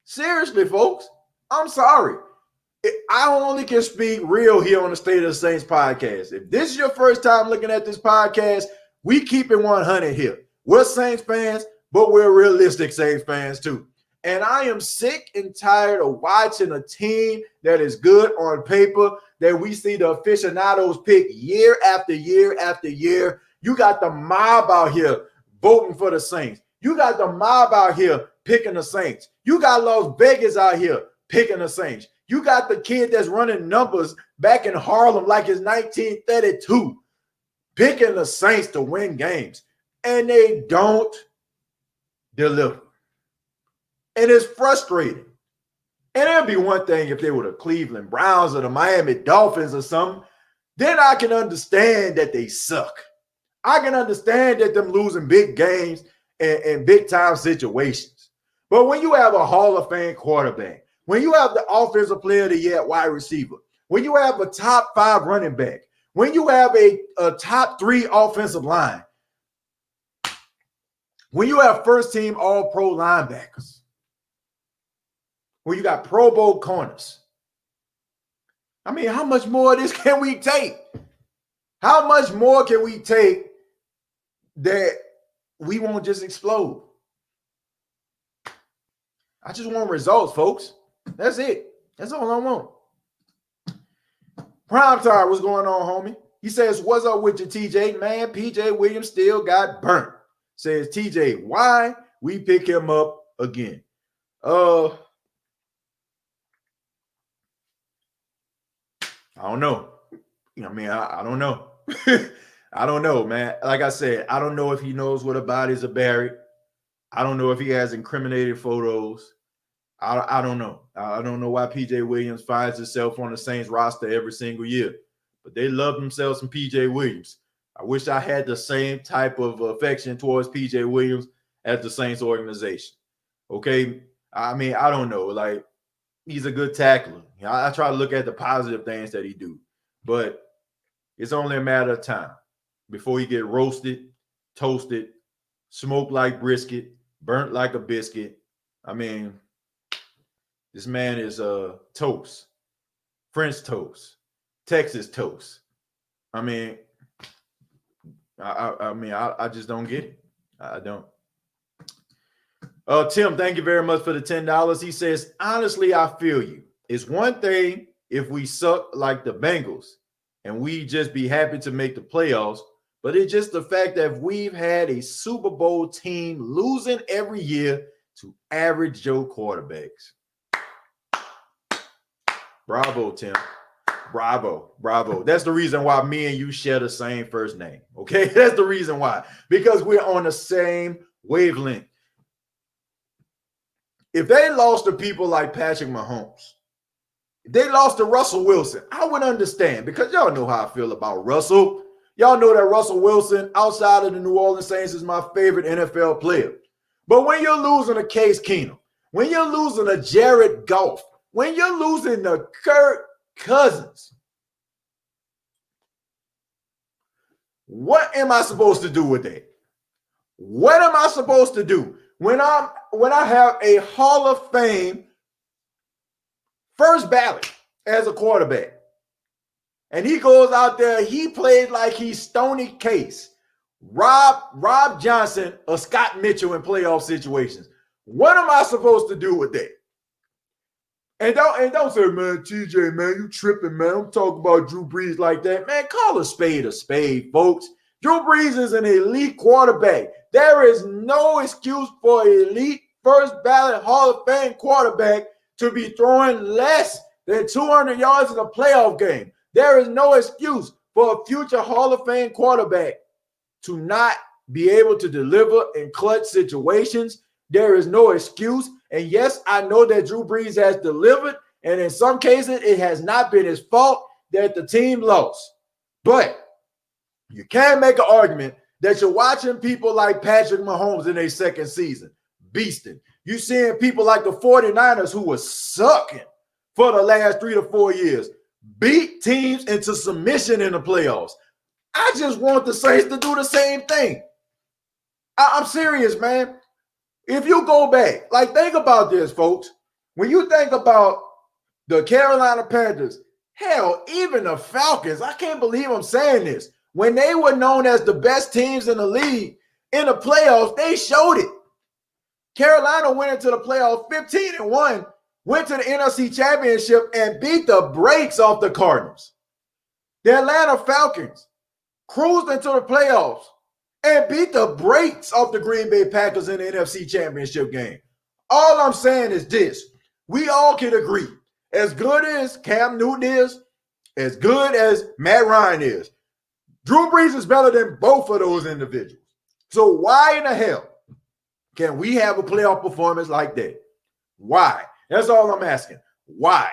Seriously, folks, I'm sorry. I only can speak real here on the State of the Saints podcast. If this is your first time looking at this podcast, we keep it 100 here. We're Saints fans, but we're realistic Saints fans too. And I am sick and tired of watching a team that is good on paper that we see the aficionados pick year after year after year. You got the mob out here voting for the Saints. You got the mob out here picking the Saints. You got Las Vegas out here picking the Saints. You got the kid that's running numbers back in Harlem like it's 1932 picking the Saints to win games. And they don't deliver. And it's frustrating. And it'd be one thing if they were the Cleveland Browns or the Miami Dolphins or something. Then I can understand that they suck. I can understand that them losing big games and big time situations. But when you have a Hall of Fame quarterback, when you have the offensive player of the year at wide receiver, when you have a top 5 running back, when you have a top 3 offensive line, when you have first team all-pro linebackers, when you got Pro Bowl corners, I mean, how much more of this can we take? How much more can we take that we won't just explode? I just want results, folks. That's it. That's all I want. Primetime, what's going on, homie? He says, what's up with your TJ? Man, PJ Williams still got burnt. Says TJ, why we pick him up again? I don't know. I mean, I don't know. I don't know, man. Like I said, I don't know if he knows where the bodies are buried. I don't know if he has incriminated photos. I don't know. I don't know why PJ Williams finds himself on the Saints roster every single year, but they love themselves some PJ Williams. I wish I had the same type of affection towards PJ Williams as the Saints organization. Okay. I mean, I don't know. Like, he's a good tackler. I try to look at the positive things that he do, but it's only a matter of time before he get roasted, toasted, smoked like brisket, burnt like a biscuit. I mean, this man is toast, French toast, Texas toast. I mean, I just don't get it. I don't. Tim, thank you very much for the $10. He says, honestly, I feel you. It's one thing if we suck like the Bengals and we just be happy to make the playoffs, but it's just the fact that we've had a Super Bowl team losing every year to average Joe quarterbacks. Bravo, Tim. Bravo. That's the reason why me and you share the same first name. Okay, that's the reason why. Because we're on the same wavelength. If they lost to people like Patrick Mahomes, if they lost to Russell Wilson, I would understand, because y'all know how I feel about Russell. Y'all know that Russell Wilson, outside of the New Orleans Saints, is my favorite NFL player. But when you're losing to Case Keenum, when you're losing to Jared Goff, when you're losing to Kirk Cousins, what am I supposed to do with that? What am I supposed to do when I have a Hall of Fame first ballot as a quarterback, and he goes out there, he played like he's Stoney Case, Rob Johnson, or Scott Mitchell in playoff situations? What am I supposed to do with that? And don't say, man, TJ, man, you tripping, man. I'm talking about Drew Brees like that. Man, call a spade, folks. Drew Brees is an elite quarterback. There is no excuse for an elite first ballot Hall of Fame quarterback to be throwing less than 200 yards in a playoff game. There is no excuse for a future Hall of Fame quarterback to not be able to deliver in clutch situations. There is no excuse. And yes, I know that Drew Brees has delivered, and in some cases, it has not been his fault that the team lost. But you can't make an argument that you're watching people like Patrick Mahomes in their second season, beasting. You're seeing people like the 49ers, who were sucking for the last 3 to 4 years, beat teams into submission in the playoffs. I just want the Saints to do the same thing. I'm serious, man. If you go back, like, think about this, folks. When you think about the Carolina Panthers, hell, even the Falcons, I can't believe I'm saying this. When they were known as the best teams in the league, in the playoffs, they showed it. Carolina went into the playoffs 15-1, went to the NFC Championship and beat the brakes off the Cardinals. The Atlanta Falcons cruised into the playoffs and beat the brakes off the Green Bay Packers in the NFC Championship game. All I'm saying is this. We all can agree, as good as Cam Newton is, as good as Matt Ryan is, Drew Brees is better than both of those individuals. So why in the hell can we have a playoff performance like that? Why? That's all I'm asking. Why?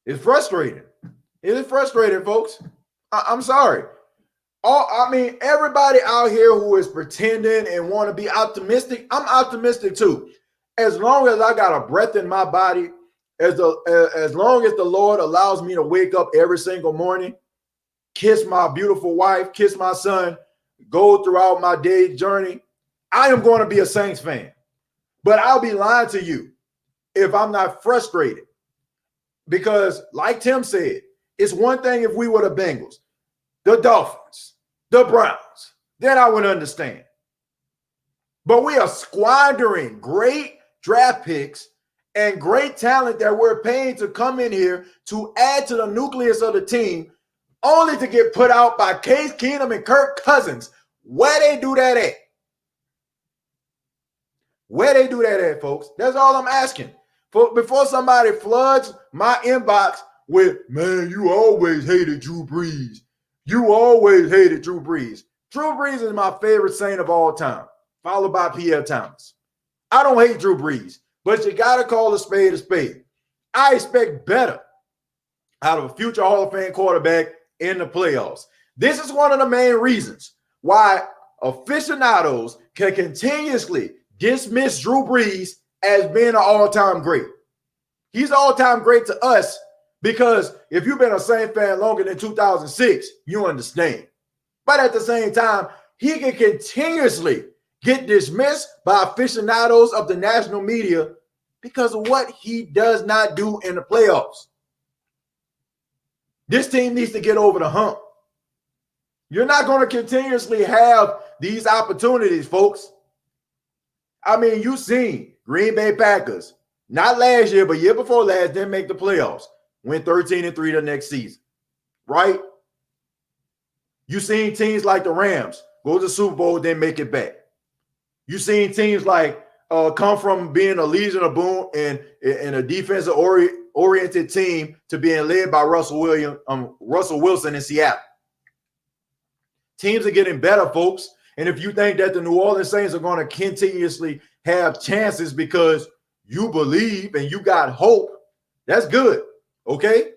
It's frustrating. It is frustrating, folks. I'm sorry. Everybody out here who is pretending and want to be optimistic, I'm optimistic too. As long as I got a breath in my body, as long as the Lord allows me to wake up every single morning, kiss my beautiful wife, kiss my son, go throughout my day journey, I am going to be a Saints fan. But I'll be lying to you if I'm not frustrated. Because like Tim said, it's one thing if we were the Bengals, the Dolphins, the Browns, then I would understand. But we are squandering great draft picks and great talent that we're paying to come in here to add to the nucleus of the team, only to get put out by Case Keenum and Kirk Cousins. Where they do that at? Where they do that at, folks? That's all I'm asking. Before somebody floods my inbox with, man, you always hated Drew Brees. You always hated Drew Brees. Drew Brees is my favorite Saint of all time, followed by Pierre Thomas. I don't hate Drew Brees, but you got to call a spade a spade. I expect better out of a future Hall of Fame quarterback in the playoffs. This is one of the main reasons why aficionados can continuously dismiss Drew Brees as being an all-time great. He's an all-time great to us because if you've been a Saint fan longer than 2006, you understand. But at the same time, he can continuously get dismissed by aficionados of the national media because of what he does not do in the playoffs. This team needs to get over the hump. You're not going to continuously have these opportunities, folks. I mean, you've seen Green Bay Packers, not last year, but year before last, didn't make the playoffs. Went 13-3 the next season, right? You've seen teams like the Rams go to the Super Bowl, then make it back. You've seen teams like come from being a Legion of Boom and a defensive oriented team to being led by Russell Wilson in Seattle. Teams are getting better, folks. And if you think that the New Orleans Saints are going to continuously have chances because you believe and you got hope, that's good, okay?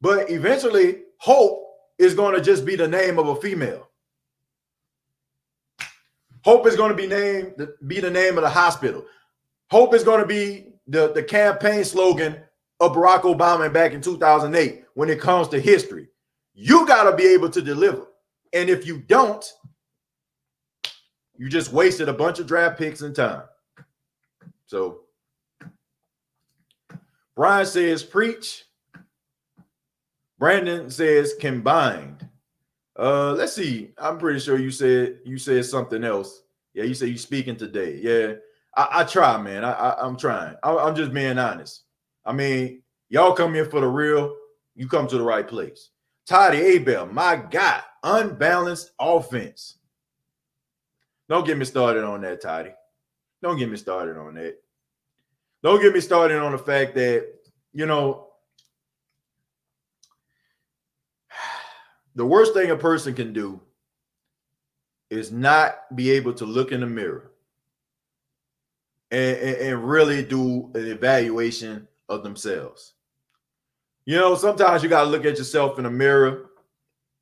But eventually, hope is going to just be the name of a female. Hope is going to be the name of the hospital. Hope is going to be the campaign slogan of Barack Obama back in 2008 when it comes to history. You got to be able to deliver. And if you don't, you just wasted a bunch of draft picks and time. So Brian says, preach. Brandon says, combined. Let's see. I'm pretty sure you said something else. Yeah, you said you're speaking today. Yeah, I try, man. I'm trying. I'm just being honest. I mean, y'all come here for the real. You come to the right place. Toddy Abel, my God, unbalanced offense. Don't get me started on that, Toddy. Don't get me started on that. Don't get me started on the fact that, you know, the worst thing a person can do is not be able to look in the mirror and really do an evaluation of themselves. You know, sometimes you got to look at yourself in the mirror,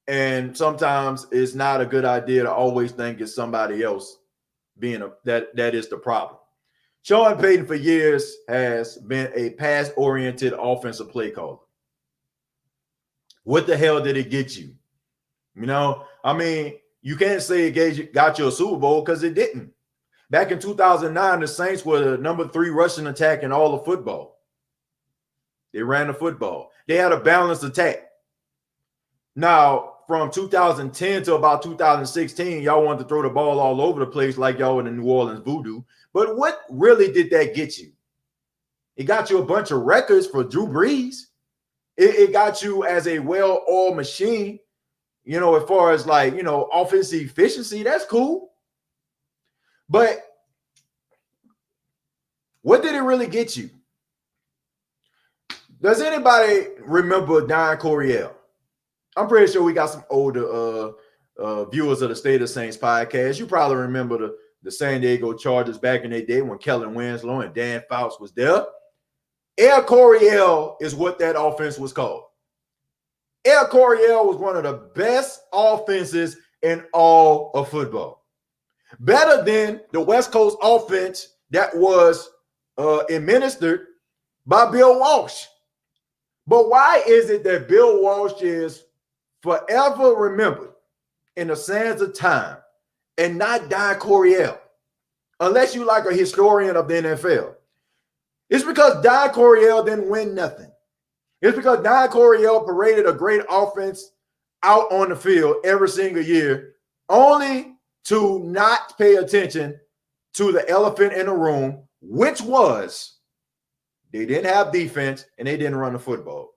and sometimes it's not a good idea to always think it's somebody else being that is the problem. Sean Payton for years has been a pass-oriented offensive play caller. What the hell did it get you? You know, I mean, you can't say it got you a Super Bowl because it didn't. Back in 2009, the Saints were the number 3 rushing attack in all of football. They ran the football. They had a balanced attack. Now, from 2010 to about 2016, y'all wanted to throw the ball all over the place like y'all in the New Orleans Voodoo. But what really did that get you? It got you a bunch of records for Drew Brees. It got you as a well-oiled machine. You know, as far as like, you know, offensive efficiency, that's cool. But what did it really get you? Does anybody remember Don Coryell? I'm pretty sure we got some older viewers of the State of Saints podcast. You probably remember the San Diego Chargers back in their day when Kellen Winslow and Dan Fouts was there. Air Coryell is what that offense was called. Air Coryell was one of the best offenses in all of football. Better than the West Coast offense that was administered by Bill Walsh. But why is it that Bill Walsh is forever remembered in the sands of time and not Don Coryell? Unless you like a historian of the NFL. It's because Don Coryell didn't win nothing. It's because Don Coryell paraded a great offense out on the field every single year, only to not pay attention to the elephant in the room, which was they didn't have defense and they didn't run the football.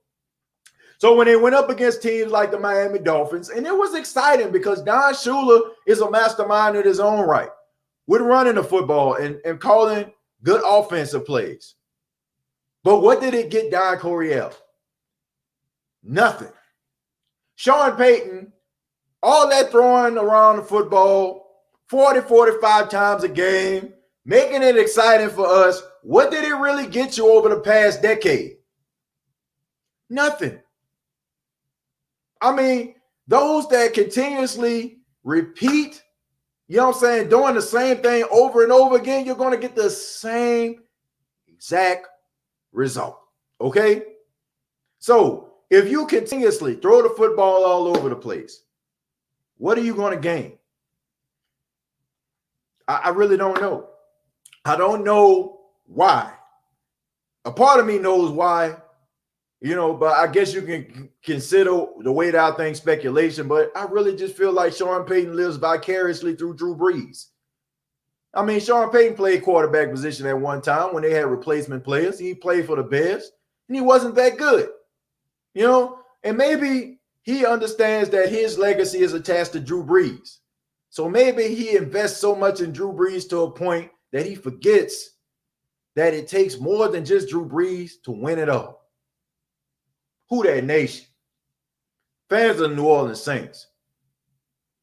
So when they went up against teams like the Miami Dolphins, and it was exciting because Don Shula is a mastermind in his own right with running the football and calling good offensive plays. But what did it get Don Coryell? Nothing. Sean Payton All that throwing around the football 40, 45 times a game, making it exciting for us. What did it really get you over the past decade? Nothing. I mean, those that continuously repeat, you know what I'm saying, doing the same thing over and over again, you're going to get the same exact result. Okay? So if you continuously throw the football all over the place, what are you going to gain? I really don't know. I don't know why. A part of me knows why, you know, but I guess you can consider the way that I think speculation, but I really just feel like Sean Payton lives vicariously through Drew Brees. I mean, Sean Payton played quarterback position at one time when they had replacement players. He played for the Bears, and he wasn't that good, you know, and maybe he understands that his legacy is attached to Drew Brees. So maybe he invests so much in Drew Brees to a point that he forgets that it takes more than just Drew Brees to win it all. Who that nation? Fans of the New Orleans Saints.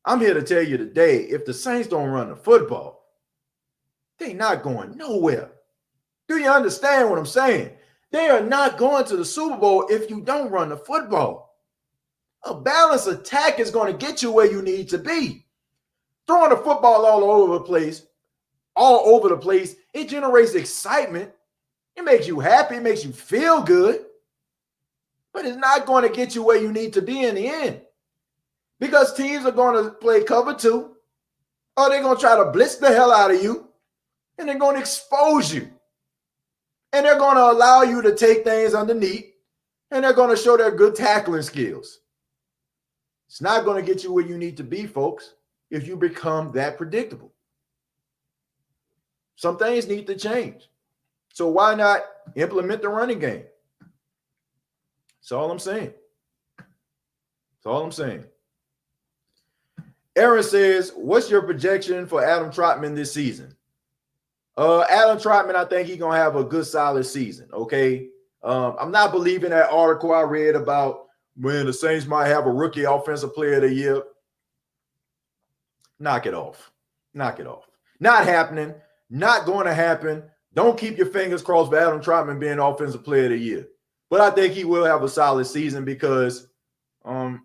I'm here to tell you today, if the Saints don't run the football, they're not going nowhere. Do you understand what I'm saying? They are not going to the Super Bowl if you don't run the football. A balanced attack is going to get you where you need to be. Throwing the football all over the place, it generates excitement. It makes you happy. It makes you feel good. But it's not going to get you where you need to be in the end. Because teams are going to play cover 2, or they're going to try to blitz the hell out of you, and they're going to expose you. And they're going to allow you to take things underneath, and they're going to show their good tackling skills. It's not going to get you where you need to be, folks, if you become that predictable. Some things need to change. So why not implement the running game? That's all I'm saying. That's all I'm saying. Aaron says, what's your projection for Adam Trotman this season? Adam Trotman, I think he's going to have a good, solid season, okay? I'm not believing that article I read about when the Saints might have a rookie offensive player of the year. Knock it off. Knock it off. Not happening. Not going to happen. Don't keep your fingers crossed for Adam Trotman being offensive player of the year. But I think he will have a solid season because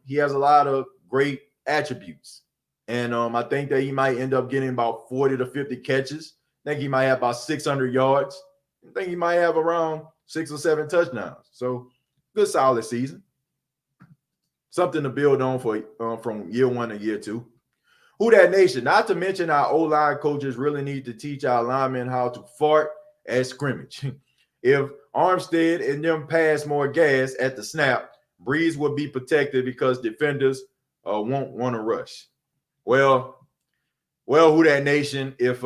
he has a lot of great attributes. And I think that he might end up getting about 40 to 50 catches. I think he might have about 600 yards. I think he might have around 6 or 7 touchdowns. So good, solid season. Something to build on for from year 1 to year 2. Who that nation? Not to mention our O-line coaches really need to teach our linemen how to fart at scrimmage. If Armstead and them pass more gas at the snap, Brees will be protected because defenders won't want to rush. Well, who that nation? If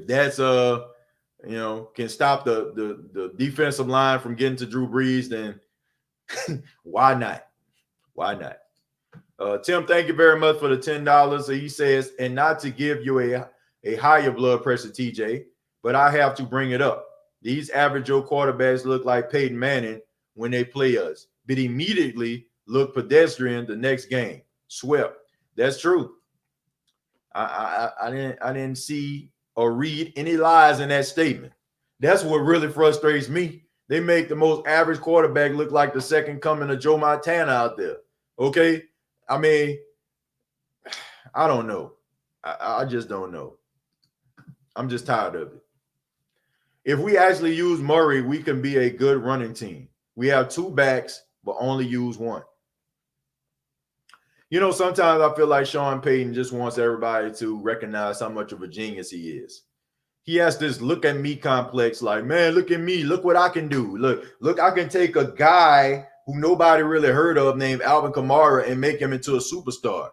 that's can stop the defensive line from getting to Drew Brees, then why not? Why not? Tim, thank you very much for the $10. So he says, and not to give you a higher blood pressure, TJ, but I have to bring it up. These average Joe quarterbacks look like Peyton Manning when they play us, but immediately look pedestrian the next game. Swept. That's true. I didn't see or read any lies in that statement. That's what really frustrates me. They make the most average quarterback look like the second coming of Joe Montana out there. Okay? I mean, I don't know. I just don't know. I'm just tired of it. If we actually use Murray, we can be a good running team. We have 2 backs, but only use 1. You know, sometimes I feel like Sean Payton just wants everybody to recognize how much of a genius he is. He has this look at me complex, like, man, look at me. Look what I can do. Look, I can take a guy who nobody really heard of named Alvin Kamara and make him into a superstar.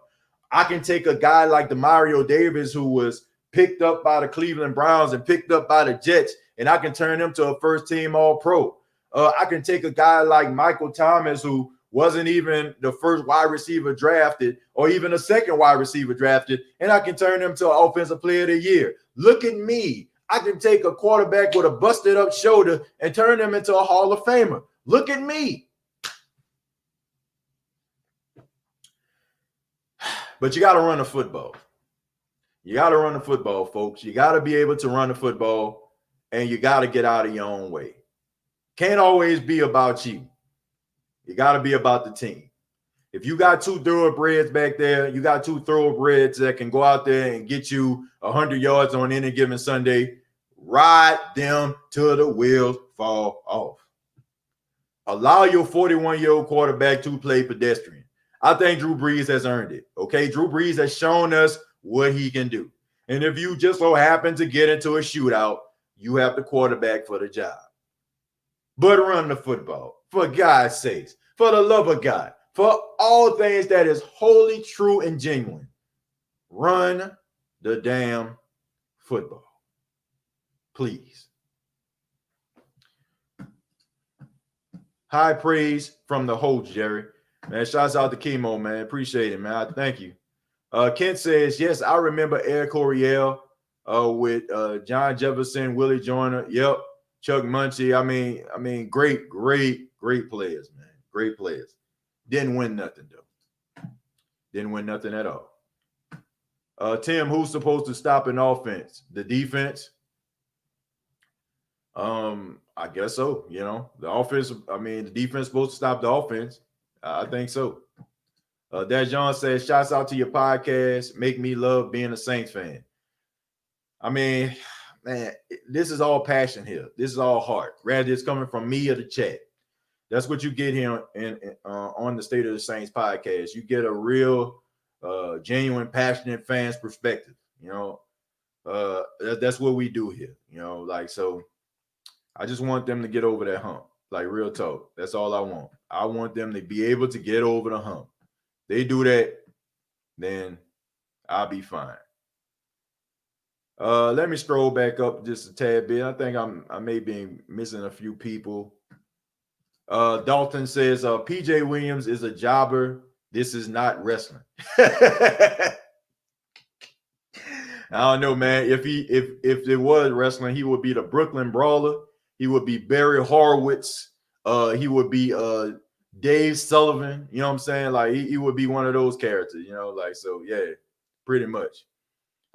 I can take a guy like Demario Davis who was picked up by the Cleveland Browns and picked up by the Jets, and I can turn him to a first-team All-Pro. I can take a guy like Michael Thomas who wasn't even the first wide receiver drafted or even a second wide receiver drafted, and I can turn him to an offensive player of the year. Look at me. I can take a quarterback with a busted-up shoulder and turn him into a Hall of Famer. Look at me. But you got to run the football. You got to run the football, folks. You got to be able to run the football, and you got to get out of your own way. Can't always be about you. You got to be about the team. If you got two thoroughbreds back there, you got two thoroughbreds that can go out there and get you 100 yards on any given Sunday, ride them till the wheels fall off. Allow your 41-year-old quarterback to play pedestrian. I think Drew Brees has earned it. Okay, Drew Brees has shown us what he can do. And if you just so happen to get into a shootout, you have the quarterback for the job. But run the football, for God's sakes, for the love of God, for all things that is wholly true and genuine. Run the damn football. Please. High praise from the host, Jerry. Man, shouts out to Chemo, man. Appreciate it, man. Thank you. Kent says, yes, I remember Air Coryell with John Jefferson, Willie Joyner. Yep. Chuck Muncie. I mean, great players, man. Great players. Didn't win nothing, though. Didn't win nothing at all. Tim, who's supposed to stop an offense? The defense? I guess so. You know, the offense, the defense supposed to stop the offense. I think so. Dad John says, shouts out to your podcast. Make me love being a Saints fan. I mean, man, this is all passion here. This is all heart. Rather, it's coming from me or the chat. That's what you get here on the State of the Saints podcast. You get a real, genuine, passionate fan's perspective. You know, that's what we do here. You know, like, so I just want them to get over that hump. Like, real talk. That's all I want. I want them to be able to get over the hump. They do that, then I'll be fine. Let me scroll back up just a tad bit. I think I may be missing a few people. Dalton says, PJ Williams is a jobber. This is not wrestling. I don't know, man. If it was wrestling, he would be the Brooklyn Brawler. He would be Barry Horowitz. He would be Dave Sullivan. You know what I'm saying? Like, he would be one of those characters, you know, like, so yeah, pretty much.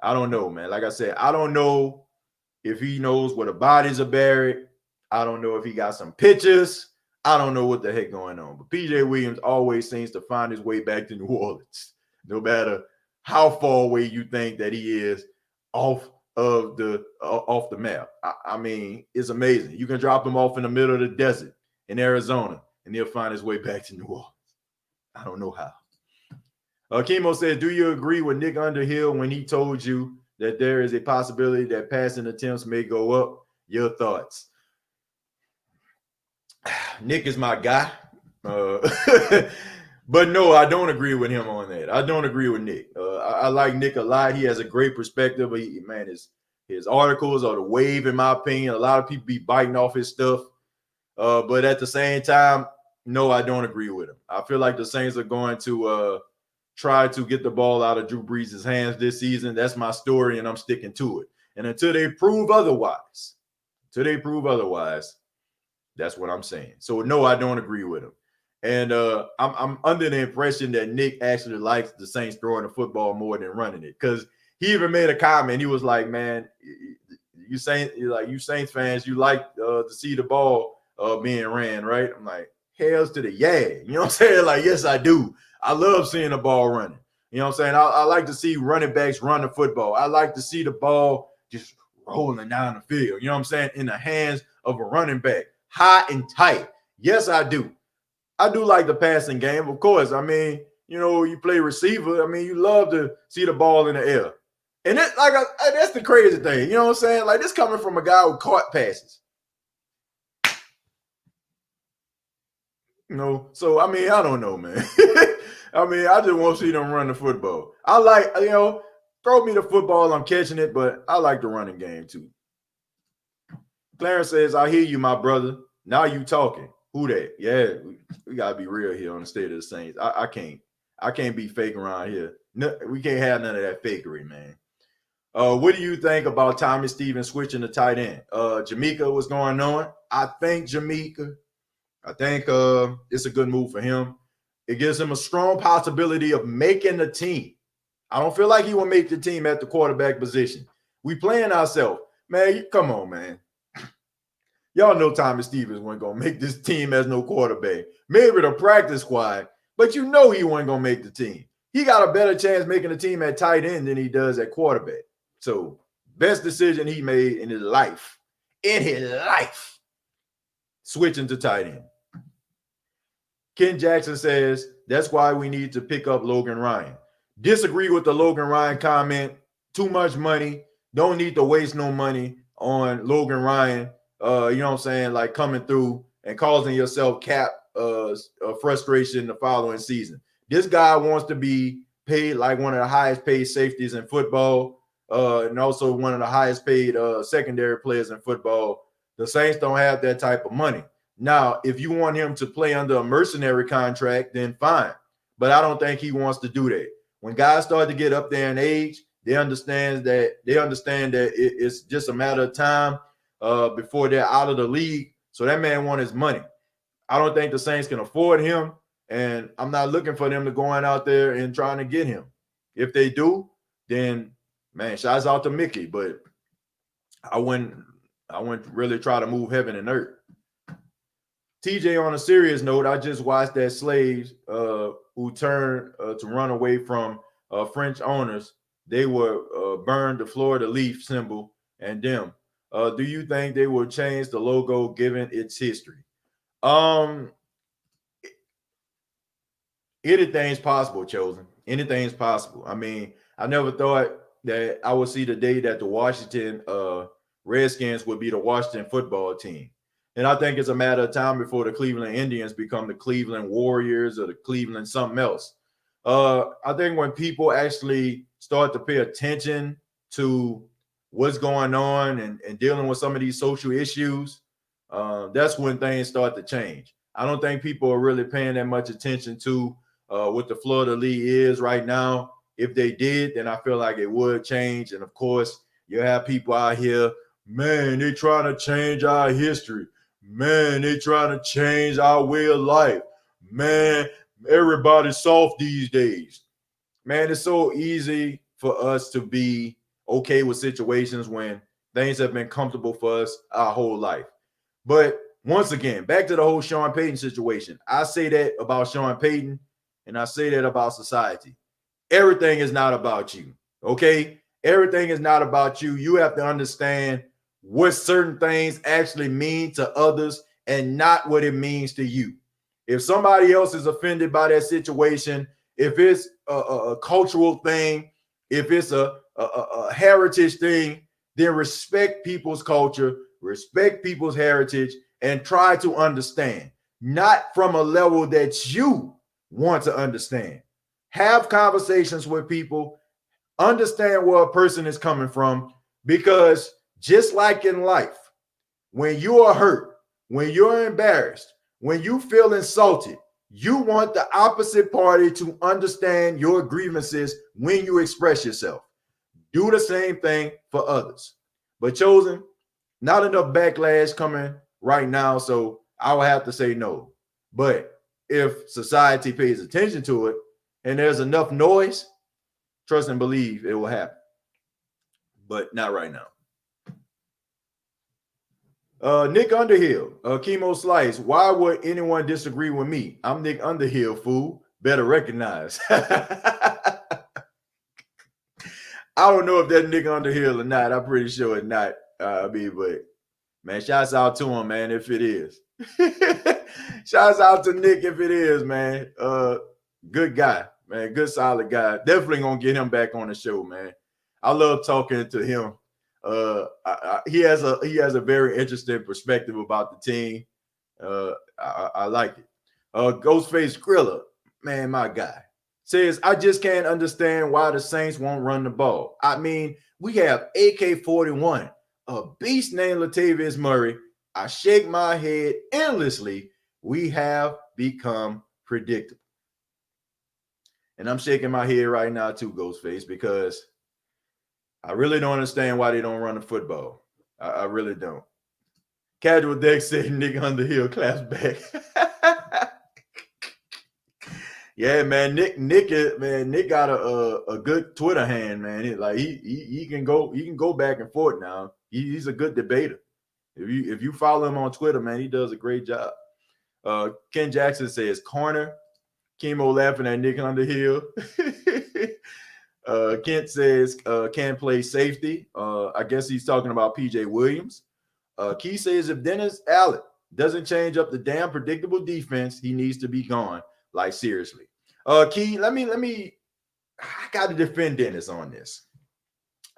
I don't know, man. Like I said, I don't know if he knows where the bodies are buried. I don't know if he got some pictures. I don't know what the heck going on. But PJ Williams always seems to find his way back to New Orleans, no matter how far away you think that he is off the map. I mean, it's amazing. You can drop him off in the middle of the desert in Arizona, and he'll find his way back to New Orleans. I don't know how. Chemo says, do you agree with Nick Underhill when he told you that there is a possibility that passing attempts may go up? Your thoughts? Nick is my guy. But no, I don't agree with him on that. I don't agree with Nick. I like Nick a lot. He has a great perspective. His articles are the wave, in my opinion. A lot of people be biting off his stuff. But at the same time, no, I don't agree with him. I feel like the Saints are going to try to get the ball out of Drew Brees' hands this season. That's my story, and I'm sticking to it. And until they prove otherwise, that's what I'm saying. So, no, I don't agree with him. And I'm under the impression that Nick actually likes the Saints throwing the football more than running it, because he even made a comment. He was like, man, you Saints fans, you like to see the ball being ran, right? I'm like, hells to the yeah. You know what I'm saying? Like, yes, I do. I love seeing the ball running. You know what I'm saying? I like to see running backs run the football. I like to see the ball just rolling down the field. You know what I'm saying? In the hands of a running back, high and tight. Yes, I do. I do like the passing game, of course. I mean, you know, you play receiver. I mean, you love to see the ball in the air. And that's the crazy thing. You know what I'm saying? Like, this coming from a guy who caught passes. You know, so, I mean, I don't know, man. I mean, I just want to see them run the football. I like, you know, throw me the football, I'm catching it, but I like the running game too. Clarence says, I hear you, my brother. Now you talking. Who that? Yeah, we got to be real here on the State of the Saints. I can't be fake around here. No, we can't have none of that fakery, man. What do you think about Tommy Stevens switching to tight end? Jamaica, what's going on? I think it's a good move for him. It gives him a strong possibility of making the team. I don't feel like he will make the team at the quarterback position. We playing ourselves. Man, come on, man. Y'all know Thomas Stevens wasn't going to make this team as no quarterback. Maybe the practice squad, but you know he wasn't going to make the team. He got a better chance making the team at tight end than he does at quarterback. So, best decision he made in his life, switching to tight end. Ken Jackson says, that's why we need to pick up Logan Ryan. Disagree with the Logan Ryan comment. Too much money. Don't need to waste no money on Logan Ryan. You know what I'm saying? Like coming through and causing yourself cap frustration the following season. This guy wants to be paid like one of the highest paid safeties in football, and also one of the highest paid secondary players in football. The Saints don't have that type of money. Now, if you want him to play under a mercenary contract, then fine. But I don't think he wants to do that. When guys start to get up there in age, they understand that it's just a matter of time before they're out of the league. So that man wants his money. I don't think the Saints can afford him, and I'm not looking for them to go out there and trying to get him. If they do, then man, shouts out to Mickey. But I wouldn't really try to move heaven and earth. TJ, on a serious note, I just watched that slaves who turned to run away from French owners. They were burned the Florida leaf symbol and them. Do you think they will change the logo given its history? Anything's possible, Chosen. Anything's possible. I mean, I never thought that I would see the day that the Washington Redskins would be the Washington football team. And I think it's a matter of time before the Cleveland Indians become the Cleveland Warriors or the Cleveland something else. I think when people actually start to pay attention to what's going on and dealing with some of these social issues, that's when things start to change. I don't think people are really paying that much attention to what the Florida League is right now. If they did, then I feel like it would change. And, of course, you have people out here, man, they trying to change our history. Man, they trying to change our way of life. Man, everybody's soft these days. Man, it's so easy for us to be okay with situations when things have been comfortable for us our whole life. But once again, back to the whole Sean Payton situation. I say that about Sean Payton, and I say that about society. Everything is not about you, okay? Everything is not about you. You have to understand what certain things actually mean to others and not what it means to you. If somebody else is offended by that situation, if it's a cultural thing, if it's a heritage thing, then respect people's culture, respect people's heritage, and try to understand, not from a level that you want to understand. Have conversations with people, understand where a person is coming from, because just like in life, when you are hurt, when you're embarrassed, when you feel insulted, you want the opposite party to understand your grievances when you express yourself. Do the same thing for others. But Chosen, not enough backlash coming right now, so I will have to say no. But if society pays attention to it and there's enough noise, trust and believe it will happen. But not right now. Nick Underhill, Chemo Slice. Why would anyone disagree with me? I'm Nick Underhill, fool. Better recognize. I don't know if that's Nick Underhill or not. I'm pretty sure it's not. But man, shouts out to him, man, if it is. Shouts out to Nick if it is, man. Good guy, man. Good, solid guy. Definitely gonna get him back on the show, man. I love talking to him. He has a very interesting perspective about the team. I like it. Ghostface Griller, man, my guy, says, I just can't understand why the Saints won't run the ball. I mean, we have AK-41, a beast named Latavius Murray. I shake my head endlessly. We have become predictable. And I'm shaking my head right now too, Ghostface, because I really don't understand why they don't run the football. I really don't. Casual Deck said Nick Underhill claps back. Yeah, man. Nick got a good Twitter hand, man. He can go back and forth now. He's a good debater. If you follow him on Twitter, man, he does a great job. Ken Jackson says corner. Chemo laughing at Nick Underhill. Kent says can play safety. I guess he's talking about PJ Williams. Key says if Dennis Allen doesn't change up the damn predictable defense, he needs to be gone. Like seriously. Key, let me I got to defend Dennis on this.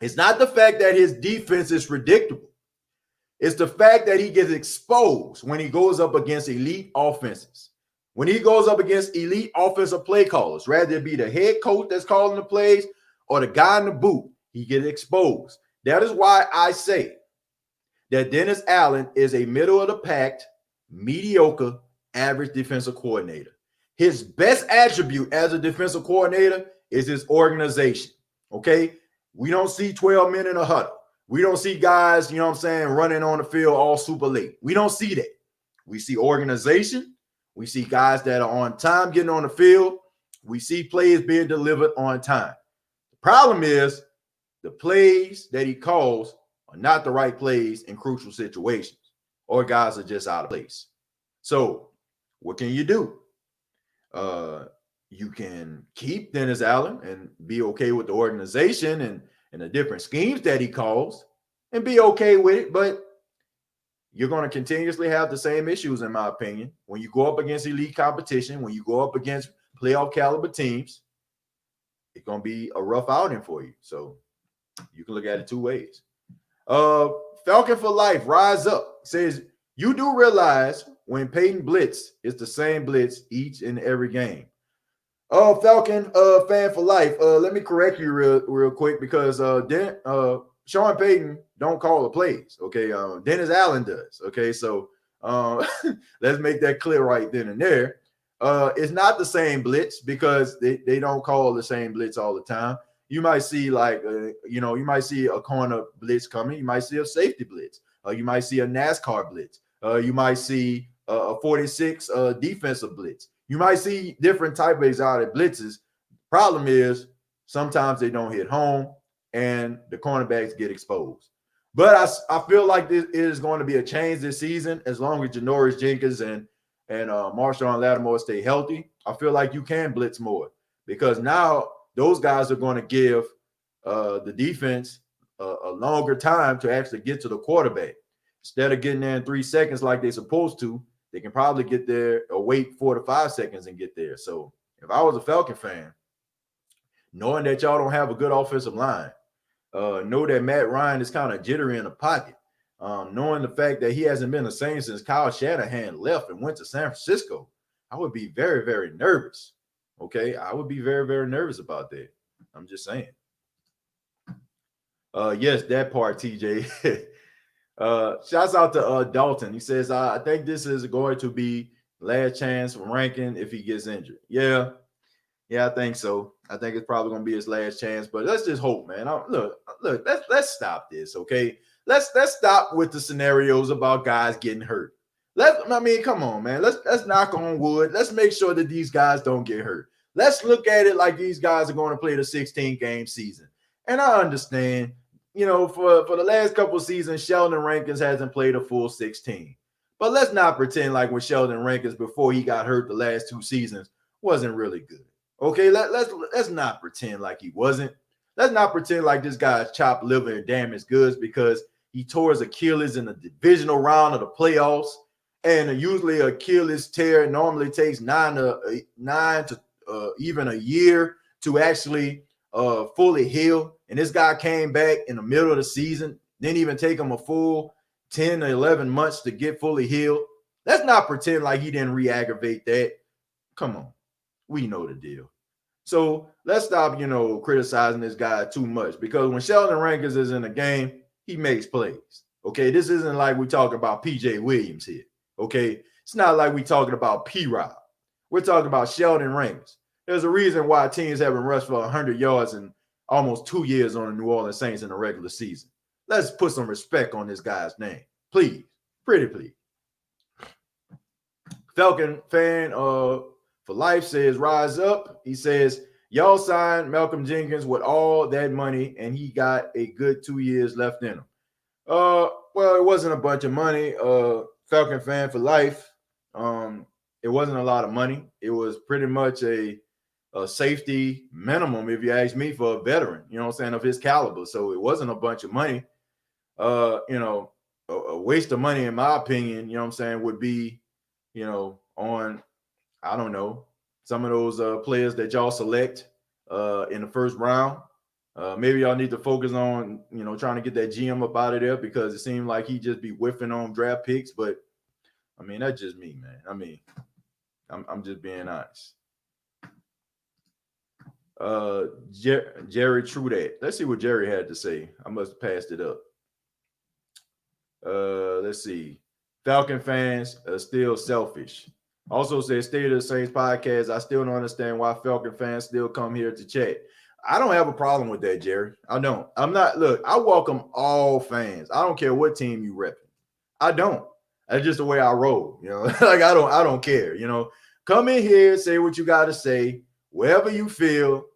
It's not the fact that his defense is predictable. It's the fact that he gets exposed when he goes up against elite offenses. When he goes up against elite offensive play callers, rather it be the head coach that's calling the plays or the guy in the booth, he gets exposed. That is why I say that Dennis Allen is a middle of the pack, mediocre, average defensive coordinator. His best attribute as a defensive coordinator is his organization. Okay? We don't see 12 men in a huddle. We don't see guys, you know what I'm saying, running on the field all super late. We don't see that. We see organization. We see guys that are on time getting on the field. We see plays being delivered on time. The problem is the plays that he calls are not the right plays in crucial situations, or guys are just out of place. So what can you do? You can keep Dennis Allen and be okay with the organization and the different schemes that he calls and be okay with it, but you're going to continuously have the same issues, in my opinion. When you go up against elite competition, when you go up against playoff caliber teams, it's going to be a rough outing for you. So you can look at it two ways. Falcon for Life, Rise Up, says, you do realize when Peyton blitz, it's the same blitz each and every game. Falcon fan for life. Let me correct you real quick because Sean Payton don't call the plays. Okay, Dennis Allen does. Okay, so let's make that clear right then and there. It's not the same blitz because they don't call the same blitz all the time. You might see you might see a corner blitz coming. You might see a safety blitz. You might see a NASCAR blitz. You might see a 46 defensive blitz. You might see different type of exotic blitzes. Problem is sometimes they don't hit home and the cornerbacks get exposed. But I feel like this is going to be a change this season as long as Janoris Jenkins and Marshawn Lattimore stay healthy. I feel like you can blitz more because now those guys are going to give the defense a longer time to actually get to the quarterback. Instead of getting there in 3 seconds like they're supposed to, they can probably get there or wait 4 to 5 seconds and get there. So if I was a Falcon fan, knowing that y'all don't have a good offensive line, know that Matt Ryan is kind of jittery in the pocket, knowing the fact that he hasn't been the same since Kyle Shanahan left and went to San Francisco, I would be very, very nervous. Okay, I would be very, very nervous about that. I'm just saying. Yes, that part, TJ. Shouts out to Dalton. He says, I think this is going to be last chance for Rankin if he gets injured. Yeah, I think so. I think it's probably going to be his last chance, but let's just hope, man. Look, let's stop this, okay? Let's stop with the scenarios about guys getting hurt. Come on, man. Let's knock on wood. Let's make sure that these guys don't get hurt. Let's look at it like these guys are going to play the 16-game season. And I understand, for the last couple of seasons, Sheldon Rankins hasn't played a full 16. But let's not pretend like when Sheldon Rankins, before he got hurt the last 2 seasons, wasn't really good. Okay, let's not pretend like he wasn't. Let's not pretend like this guy's chopped liver and damaged goods because he tore his Achilles in the divisional round of the playoffs. And usually Achilles tear normally takes 9 to even a year to actually fully heal. And this guy came back in the middle of the season, didn't even take him a full 10 or 11 months to get fully healed. Let's not pretend like he didn't re-aggravate that. Come on. We know the deal. So let's stop, criticizing this guy too much because when Sheldon Rankins is in the game, he makes plays. Okay, this isn't like we talking about PJ Williams here. Okay, it's not like we talking about P-Rob. We're talking about Sheldon Rankins. There's a reason why teams haven't rushed for 100 yards in almost 2 years on the New Orleans Saints in the regular season. Let's put some respect on this guy's name. Please. Pretty please. Falcon fan for for Life says, rise up. He says, y'all signed Malcolm Jenkins with all that money, and he got a good 2 years left in him. Well, it wasn't a bunch of money. Falcon fan for life. It wasn't a lot of money. It was pretty much a safety minimum, if you ask me, for a veteran, you know what I'm saying, of his caliber. So it wasn't a bunch of money. A waste of money, in my opinion, you know what I'm saying, would be, on, I don't know, some of those players that y'all select in the first round. Maybe y'all need to focus on, trying to get that GM up out of there, because it seemed like he just be whiffing on draft picks. But I mean, that's just me, man. I mean, I'm just being honest. Jerry Trudat. Let's see what Jerry had to say. I must have passed it up. Let's see. Falcon fans are still selfish. Also says, State of the Saints podcast. I still don't understand why Falcon fans still come here to chat. I don't have a problem with that, Jerry. I don't. I'm not. Look, I welcome all fans. I don't care what team you rep. I don't. That's just the way I roll. Like I don't care. Come in here, say what you got to say, wherever you feel.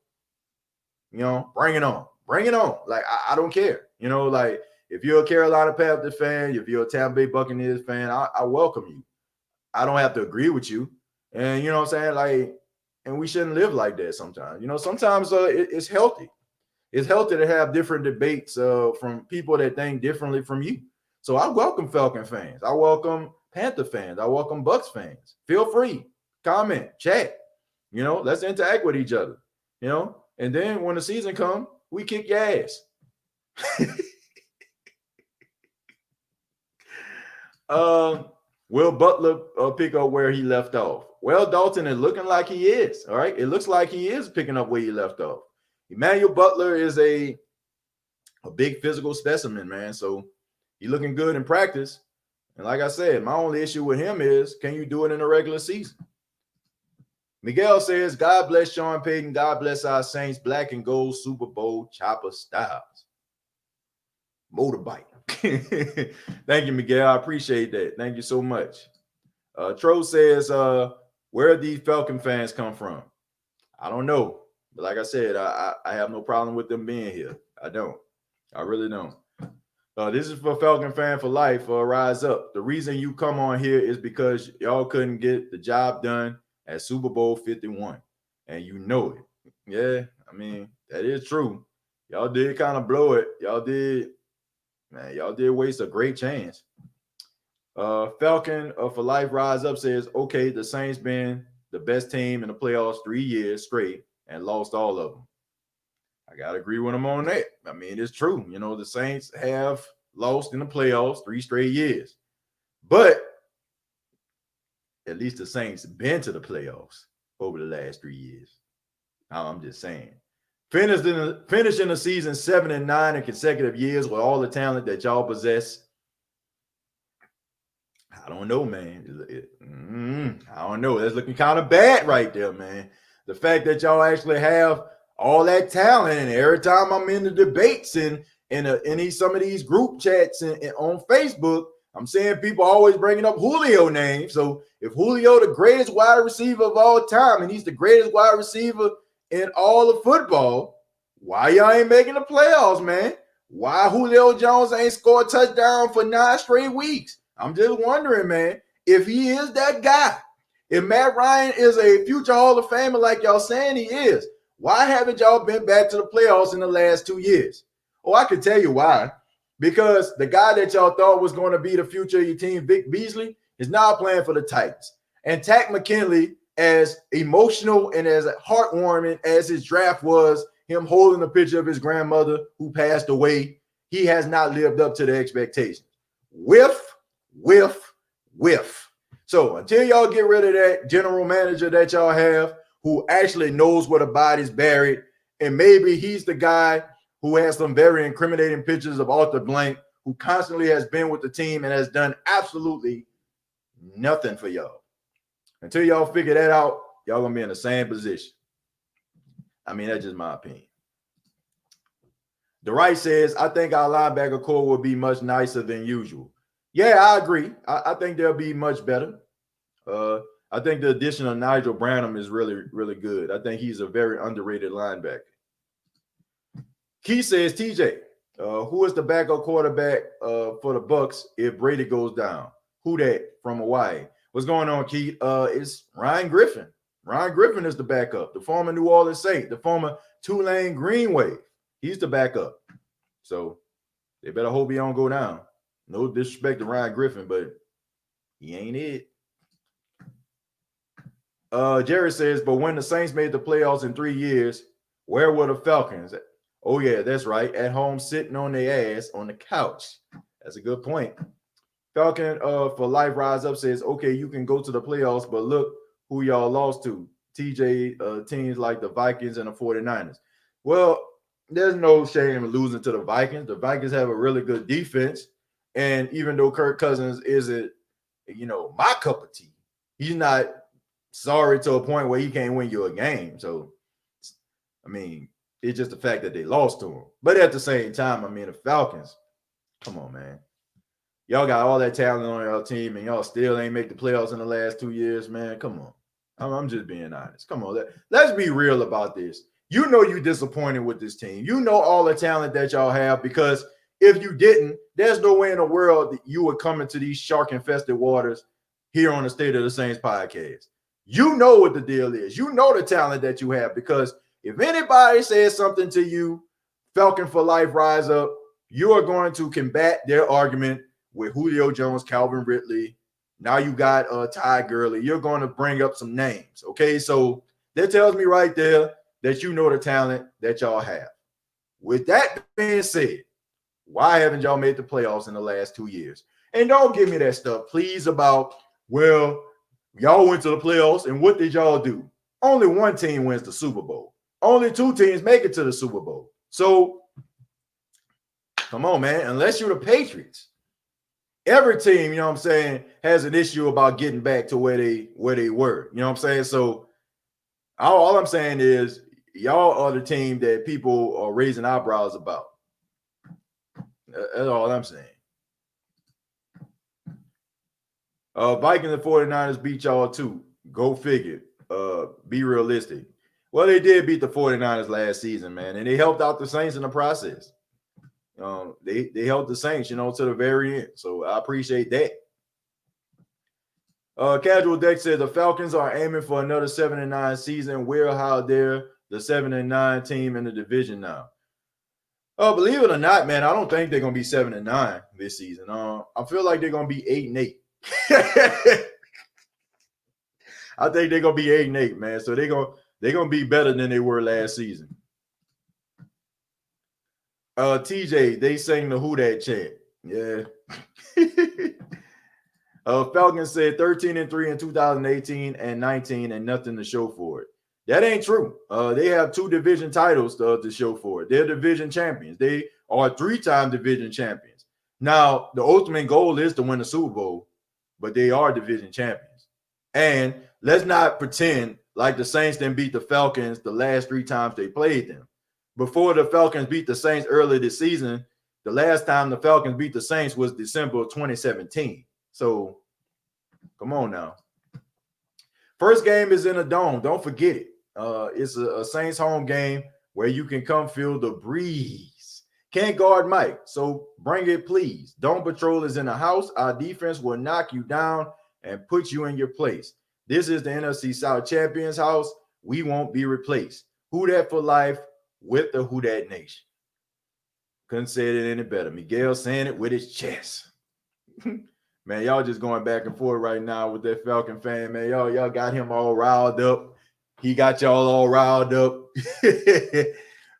Bring it on. Bring it on. Like I don't care. Like if you're a Carolina Panthers fan, if you're a Tampa Bay Buccaneers fan, I welcome you. I don't have to agree with you. And you know what I'm saying? Like, and we shouldn't live like that sometimes. Sometimes it's healthy. It's healthy to have different debates from people that think differently from you. So I welcome Falcon fans. I welcome Panther fans. I welcome Bucks fans. Feel free. Comment. Chat. Let's interact with each other. And then when the season comes, we kick your ass. Will Butler pick up where he left off? Well, Dalton is looking like he is. All right. It looks like he is picking up where he left off. Emmanuel Butler is a big physical specimen, man. So he's looking good in practice. And like I said, my only issue with him is, can you do it in a regular season? Miguel says, God bless Sean Payton. God bless our Saints. Black and gold Super Bowl chopper styles. Motorbike. Thank you, Miguel. I appreciate that. Thank you so much. Tro says, where these Falcon fans come from? I don't know. But like I said, I have no problem with them being here. I don't. I really don't. This is for Falcon fan for life. Rise up. The reason you come on here is because y'all couldn't get the job done at Super Bowl 51. And you know it. Yeah, I mean, that is true. Y'all did kind of blow it. Y'all did waste a great chance. Falcon for life rise up says, okay, the Saints been the best team in the playoffs 3 years straight and lost all of them. I got to agree with him on that. I mean, it's true. The Saints have lost in the playoffs 3 straight years. But at least the Saints been to the playoffs over the last 3 years. I'm just saying. Finishing the season 7-9 in consecutive years with all the talent that y'all possess. I don't know, man. I don't know. That's looking kind of bad right there, man. The fact that y'all actually have all that talent, and every time I'm in the debates and in some of these group chats and on Facebook, I'm seeing people always bringing up Julio name. So if Julio, the greatest wide receiver of all time, and he's the greatest wide receiver in all of football, why y'all ain't making the playoffs, man? Why Julio Jones ain't scored a touchdown for 9 straight weeks? I'm just wondering, man, if he is that guy, if Matt Ryan is a future Hall of Famer like y'all saying he is, why haven't y'all been back to the playoffs in the last 2 years? Oh, I can tell you why. Because the guy that y'all thought was going to be the future of your team, Vic Beasley, is now playing for the Titans. And Takk McKinley, as emotional and as heartwarming as his draft was, him holding a picture of his grandmother who passed away, he has not lived up to the expectations. Whiff. So until y'all get rid of that general manager that y'all have who actually knows where the body's buried, and maybe he's the guy who has some very incriminating pictures of Arthur Blank, who constantly has been with the team and has done absolutely nothing for y'all. Until y'all figure that out, y'all going to be in the same position. I mean, that's just my opinion. The right says, I think our linebacker core will be much nicer than usual. Yeah, I agree. I think they'll be much better. I think the addition of Nigel Branham is really, really good. I think he's a very underrated linebacker. Key says, TJ, who is the backup quarterback for the Bucks if Brady goes down? Who that from Hawaii? What's going on, Keith? It's Ryan Griffin. Ryan Griffin is the backup, the former New Orleans Saint, the former Tulane Green Wave. He's the backup. So they better hope he don't go down. No disrespect to Ryan Griffin, but he ain't it. Jerry says, but when the Saints made the playoffs in 3 years, where were the Falcons? Oh, yeah, that's right. At home, sitting on their ass on the couch. That's a good point. Falcon for Life Rise Up says, okay, you can go to the playoffs, but look who y'all lost to. TJ, teams like the Vikings and the 49ers. Well, there's no shame in losing to the Vikings. The Vikings have a really good defense. And even though Kirk Cousins isn't, my cup of tea, he's not sorry to a point where he can't win you a game. So, I mean, it's just the fact that they lost to him. But at the same time, I mean, the Falcons, come on, man. Y'all got all that talent on your team, and y'all still ain't make the playoffs in the last 2 years, man. Come on. I'm just being honest. Come on. Let's be real about this. You know you're disappointed with this team. You know all the talent that y'all have, because if you didn't, there's no way in the world that you would come into these shark-infested waters here on the State of the Saints podcast. You know what the deal is. You know the talent that you have, because if anybody says something to you, Falcon for Life Rise Up, you are going to combat their argument with Julio Jones, Calvin Ridley. Now you got Ty Gurley. You're going to bring up some names, okay? So that tells me right there that you know the talent that y'all have. With that being said, why haven't y'all made the playoffs in the last 2 years? And don't give me that stuff, please, about, well, y'all went to the playoffs, and what did y'all do? Only one team wins the Super Bowl. Only 2 teams make it to the Super Bowl. So, come on, man. Unless you're the Patriots, every team, you know what I'm saying, has an issue about getting back to where they were. You know what I'm saying? So, all I'm saying is y'all are the team that people are raising eyebrows about. That's all I'm saying. Vikings and 49ers beat y'all too. Go figure. Be realistic. Well, they did beat the 49ers last season, man, and they helped out the Saints in the process. They helped the Saints, to the very end. So I appreciate that. Casual Deck said the Falcons are aiming for another 7-9 season. We're how they're the 7-9 team in the division now. Believe it or not, man, I don't think they're gonna be 7-9 this season. I feel like they're gonna be 8-8. I think they're gonna be 8-8, man. So they're gonna be better than they were last season. TJ, they sang the Who Dat chant. Yeah. Falcons said 13-3 in 2018 and 19 and nothing to show for it. That ain't true. They have 2 division titles to show for it. They're division champions. They are 3-time division champions. Now, the ultimate goal is to win the Super Bowl, but they are division champions. And let's not pretend like the Saints didn't beat the Falcons the last 3 times they played them. Before the Falcons beat the Saints early this season, the last time the Falcons beat the Saints was December of 2017. So, come on now. First game is in a dome. Don't forget it. It's a Saints home game where you can come feel the breeze. Can't guard Mike, so bring it, please. Dome Patrol is in the house. Our defense will knock you down and put you in your place. This is the NFC South Champions house. We won't be replaced. Who Dat for life with the Who Dat Nation. Couldn't say it any better. Miguel saying it with his chest. Man, y'all just going back and forth right now with that Falcon fan, man. Y'all got him all riled up. He got y'all all riled up.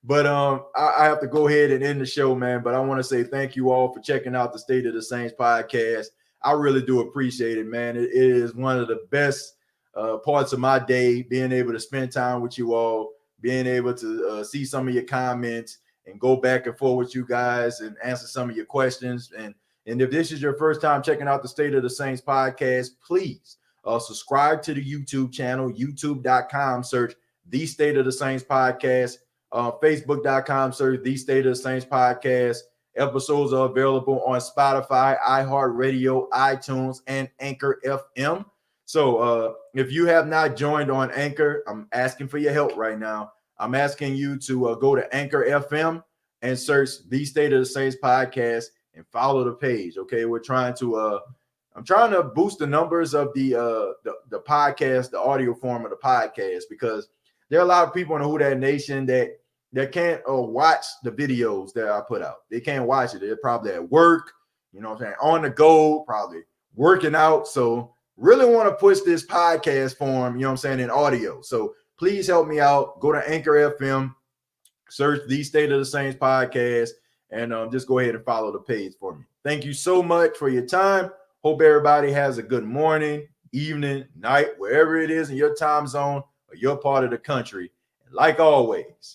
But I have to go ahead and end the show, man. But I want to say thank you all for checking out the State of the Saints podcast. I really do appreciate it, man. It is one of the best parts of my day, being able to spend time with you all, being able to see some of your comments and go back and forth with you guys and answer some of your questions. And if this is your first time checking out the State of the Saints podcast, please subscribe to the YouTube channel, youtube.com, search The State of the Saints podcast, facebook.com, search The State of the Saints podcast. Episodes are available on Spotify, iHeartRadio, iTunes, and Anchor FM. So if you have not joined on Anchor, I'm asking for your help right now. I'm asking you to go to Anchor FM and search the State of the Saints podcast and follow the page. Okay, I'm trying to boost the numbers of the podcast, the audio form of the podcast, because there are a lot of people in the Who Dat Nation that can't watch the videos that I put out. They can't watch it. They're probably at work, you know what I'm saying, on the go, probably working out. So really want to push this podcast form, you know what I'm saying, in audio. So please help me out. Go to Anchor FM, search the State of the Saints podcast, and just go ahead and follow the page for me. Thank you so much for your time. Hope everybody has a good morning, evening, night, wherever it is in your time zone or your part of the country. And like always,